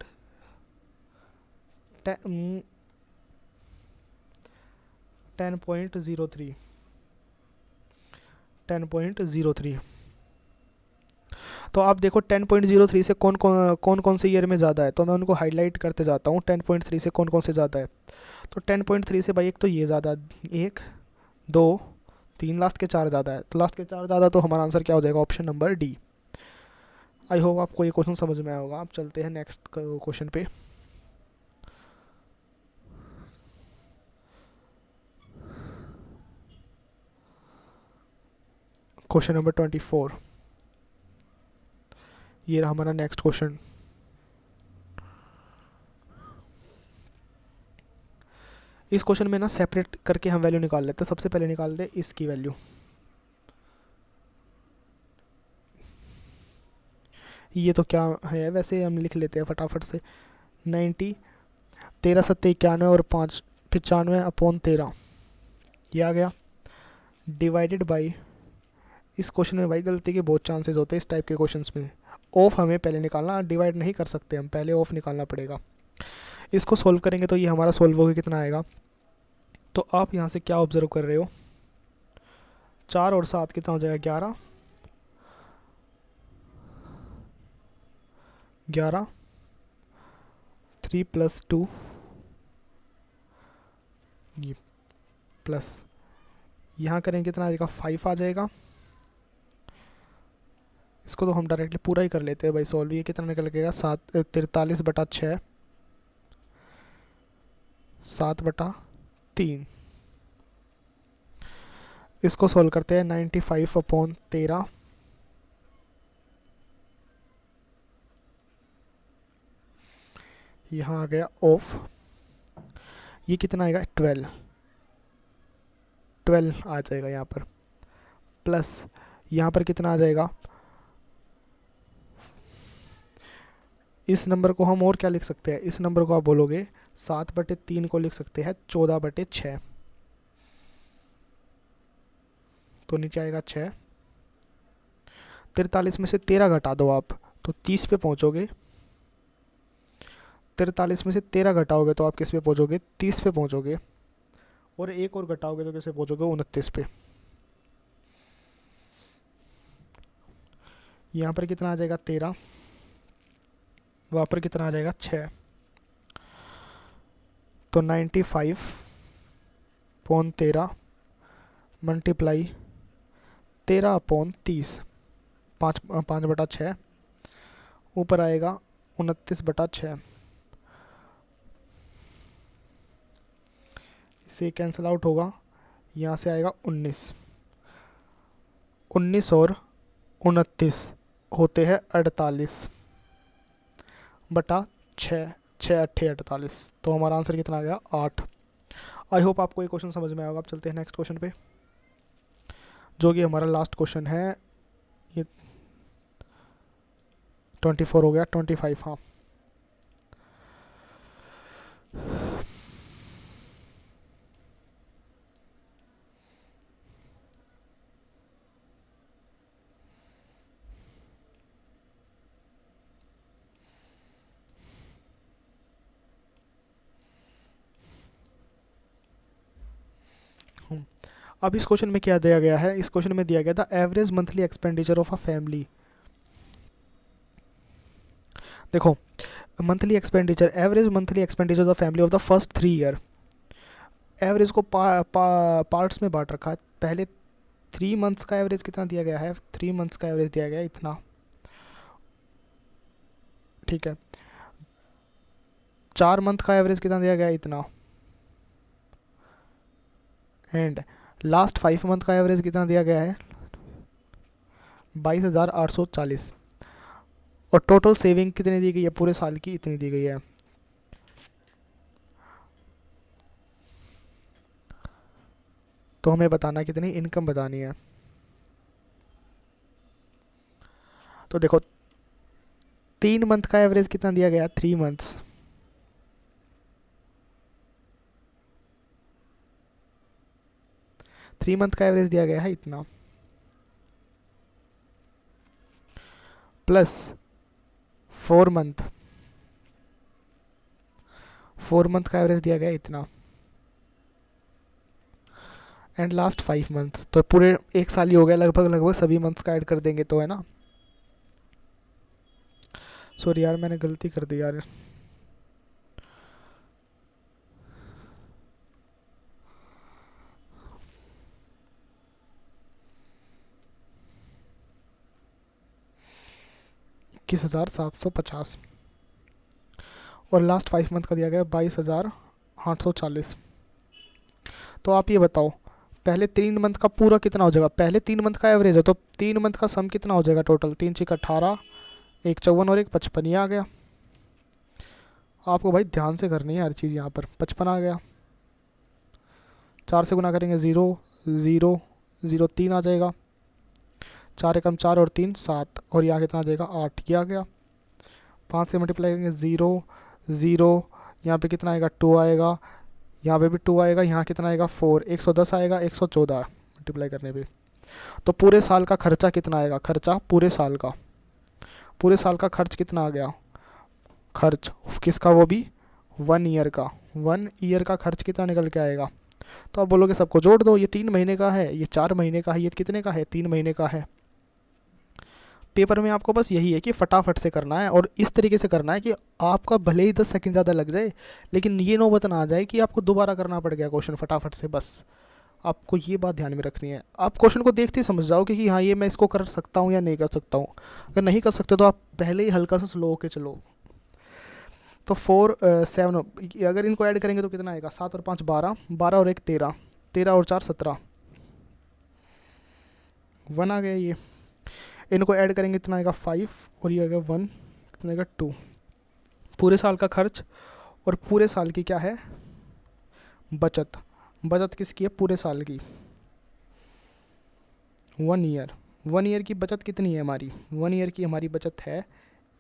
तो आप देखो 10.03 से कौन से ईयर में ज़्यादा है, तो मैं उनको हाईलाइट करते जाता हूँ। 10.3 से कौन से ज़्यादा है, तो 10.3 से भाई एक तो ये ज़्यादा, 1 2 3, लास्ट के 4 ज़्यादा है, तो लास्ट के 4 ज़्यादा, तो हमारा आंसर क्या हो जाएगा ऑप्शन नंबर डी। आई होप आपको ये क्वेश्चन समझ में आया होगा। आप चलते हैं नेक्स्ट क्वेश्चन पे। क्वेश्चन नंबर 24, ये रहा हमारा नेक्स्ट क्वेश्चन। इस क्वेश्चन में ना सेपरेट करके हम वैल्यू निकाल लेते हैं। सबसे पहले निकाल दे इसकी वैल्यू, ये तो क्या है वैसे हम लिख लेते हैं फटाफट से, 90, 13 7 91 और 5 95 अपॉन 13, ये आ गया, डिवाइडेड बाई, इस क्वेश्चन में भाई गलती के बहुत चांसेस होते हैं इस टाइप के क्वेश्चंस में। ऑफ हमें पहले निकालना, डिवाइड नहीं कर सकते हम, पहले ऑफ निकालना पड़ेगा। इसको सोल्व करेंगे तो ये हमारा सोल्व होकर कितना आएगा, तो आप यहाँ से क्या ऑब्जर्व कर रहे हो, 4 और 7 कितना हो जाएगा 11, 11, 3 + 2, ये प्लस, यहाँ करेंगे कितना आ जाएगा 5 आ जाएगा। इसको तो हम डायरेक्टली पूरा ही कर लेते हैं भाई सॉल्व, ये कितना निकल गएगा 43/6, 7/3। इसको सॉल्व करते हैं, 95/13, यहाँ आ गया ऑफ, ये कितना आएगा 12 आ जाएगा यहाँ पर, प्लस यहाँ पर कितना आ जाएगा, इस नंबर को हम और क्या लिख सकते हैं, इस नंबर को आप बोलोगे 7/3 को लिख सकते हैं 14/6, तो नीचे आएगा 6। 43 में से 13 घटा दो आप तो 30 पे पहुंचोगे, 43 में से 13 घटाओगे तो आप किस पे पहुंचोगे, 30 पे पहुंचोगे, और एक और घटाओगे तो किस पे पहुंचोगे, 29 पे। यहाँ पर कितना आ जाएगा 13, वहाँ पर कितना आ जाएगा 6, तो 95/13 मल्टीप्लाई 13/30, 5/6, ऊपर आएगा 29/6, इसे कैंसिल आउट होगा, यहाँ से आएगा 19 और 29 होते हैं 48/6, 6×8 = 48, तो हमारा आंसर कितना आ गया 8। आई होप आपको ये क्वेश्चन समझ में आएगा। अब चलते हैं नेक्स्ट क्वेश्चन पे, जो कि हमारा लास्ट क्वेश्चन है। ये 24 हो गया, 25, हाँ। अब इस क्वेश्चन में क्या दिया गया है, इस क्वेश्चन में दिया गया था average monthly expenditure of a family. देखो, monthly expenditure, average monthly expenditure of the family of the first 3 year. Average को पार्ट्स में बांट रखा है। पहले 3 मंथ्स का एवरेज कितना दिया गया है, 3 मंथ्स का एवरेज दिया गया है इतना, ठीक है। 4 मंथ का एवरेज कितना दिया गया है, इतना। एंड लास्ट 5 मंथ का एवरेज कितना दिया गया है, 22,840, और टोटल सेविंग कितनी दी गई है पूरे साल की, इतनी दी गई है। तो हमें बताना कितनी इनकम बतानी है। तो देखो 3 मंथ का एवरेज कितना दिया गया, 3 मंथ्स, का एवरेज दिया गया है इतना, प्लस 4 मंथ का एवरेज दिया गया है इतना, एंड लास्ट 5 मंथ्स, तो पूरे एक साल ही हो गया लगभग सभी मंथ्स का ऐड कर देंगे तो, है ना। सॉरी यार, मैंने गलती कर दी यार। $21,750, और लास्ट 5 मंथ का दिया गया 22,840। तो आप ये बताओ, पहले 3 मंथ का पूरा कितना हो जाएगा, पहले 3 मंथ का एवरेज है तो 3 मंथ का सम कितना हो जाएगा टोटल, 3×6 = 18, 1 54 और 1 55, ये आ गया। आपको भाई ध्यान से करनी है हर चीज़। यहाँ पर 55 आ गया, 4 से गुना करेंगे 0 0 0 3 आ जाएगा, 4 एकम 4 और 3 7, और यहाँ कितना आ जाएगा 8, ये आ गया। 5 से मल्टीप्लाई करेंगे 0 0, यहाँ पे कितना आएगा 2 आएगा, यहाँ पे भी 2 आएगा, यहाँ कितना आएगा 4, 110 आएगा, 114 मल्टीप्लाई करने पे। तो पूरे साल का खर्चा कितना आएगा, खर्चा पूरे साल का खर्च कितना आ गया, खर्च किसका, वो भी 1 ईयर का, 1 ईयर का खर्च कितना निकल के आएगा। तो आप बोलोगे सबको जोड़ दो, ये 3 महीने का है, ये 4 महीने का है, ये कितने का है, 3 महीने का है। पेपर में आपको बस यही है कि फटाफट से करना है, और इस तरीके से करना है कि आपका भले ही 10 सेकंड ज़्यादा लग जाए, लेकिन ये नौबत ना आ जाए कि आपको दोबारा करना पड़ गया क्वेश्चन फटाफट से। बस आपको ये बात ध्यान में रखनी है। आप क्वेश्चन को देखते ही समझ जाओ कि हाँ ये मैं इसको कर सकता हूँ या नहीं कर सकता हूँ। अगर नहीं कर सकते तो आप पहले ही हल्का सा स्लो होके चलो। तो 4 7, अगर इनको ऐड करेंगे तो कितना आएगा, 7 और 5 12, 12 और 1 13, 13 और 4 17, 1 आ गया। ये इनको ऐड करेंगे कितना आएगा 5, और ये आएगा 1, कितना आएगा 2। पूरे साल का खर्च और पूरे साल की क्या है बचत, बचत किसकी है? पूरे साल की। 1 ईयर, 1 ईयर की बचत कितनी है हमारी? 1 ईयर की हमारी बचत है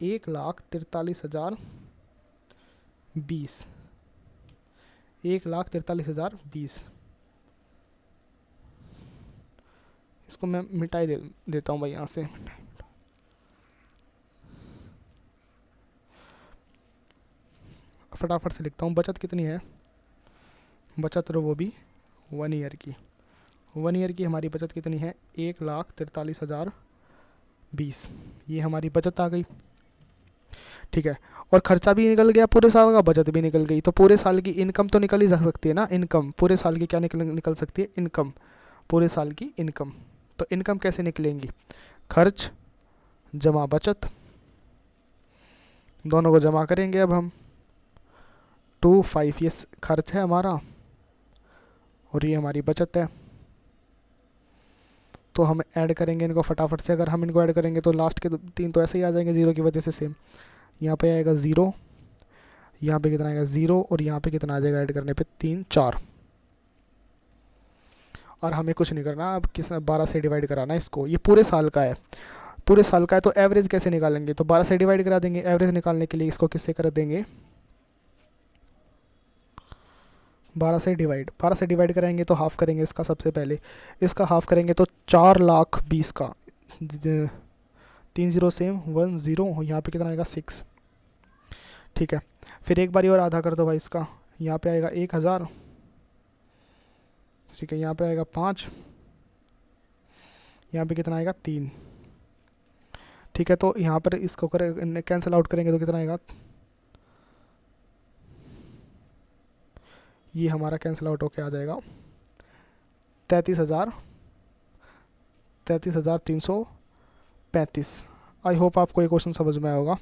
1,43,020, 1,43,020। इसको मैं मिटाई देता हूँ भाई यहाँ से। फटाफट से लिखता हूँ, बचत कितनी है? बचत वो भी 1 ईयर की, 1 ईयर की हमारी बचत कितनी है? 1,43,020, ये हमारी बचत आ गई। ठीक है, और खर्चा भी निकल गया पूरे साल का, बचत भी निकल गई। तो पूरे साल की इनकम तो निकल ही जा सकती है ना, इनकम पूरे साल की क्या निकल सकती है? इनकम, पूरे साल की इनकम। तो इनकम कैसे निकलेंगी? खर्च जमा बचत, दोनों को जमा करेंगे अब हम। 2,5 ये खर्च है हमारा और ये हमारी बचत है। तो हम ऐड करेंगे इनको फटाफट से। अगर हम इनको ऐड करेंगे तो लास्ट के 3 तो ऐसे ही आ जाएंगे ज़ीरो की वजह से सेम। यहाँ पे आएगा 0, यहाँ पे कितना आएगा 0, और यहाँ पे कितना आ जाएगा ऐड करने पे? 3, 4। और हमें कुछ नहीं करना, अब किस 12 से डिवाइड कराना है इसको। ये पूरे साल का है, पूरे साल का है, तो एवरेज कैसे निकालेंगे? तो 12 से डिवाइड करा देंगे। एवरेज निकालने के लिए इसको किससे कर देंगे? 12 से डिवाइड, 12 से डिवाइड कराएंगे तो हाफ करेंगे इसका सबसे पहले। इसका हाफ करेंगे तो 4,20,000 का, 3 0 सेम 1 0, यहाँ पे कितना आएगा? 6। ठीक है, फिर एक बारी और आधा कर दो भाई इसका। यहाँ पे आएगा 1,000, ठीक है, यहाँ पे आएगा 5, यहाँ पे कितना आएगा? 3। ठीक है, तो यहाँ पर इसको कैंसिल आउट करेंगे तो कितना आएगा? ये हमारा कैंसिल आउट होके आ जाएगा 33,335। आई होप आपको ये क्वेश्चन समझ में आया होगा।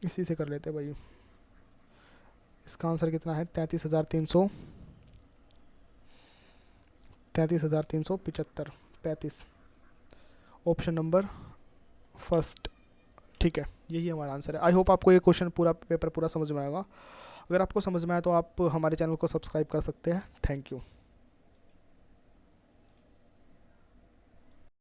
इसी से कर लेते हैं भाई। इसका आंसर कितना है? 33,375, 35, ऑप्शन नंबर फर्स्ट। ठीक है, यही हमारा आंसर है। आई होप आपको ये क्वेश्चन पूरा पेपर पूरा समझ में आएगा। अगर आपको समझ में आया तो आप हमारे चैनल को सब्सक्राइब कर सकते हैं। Thank you.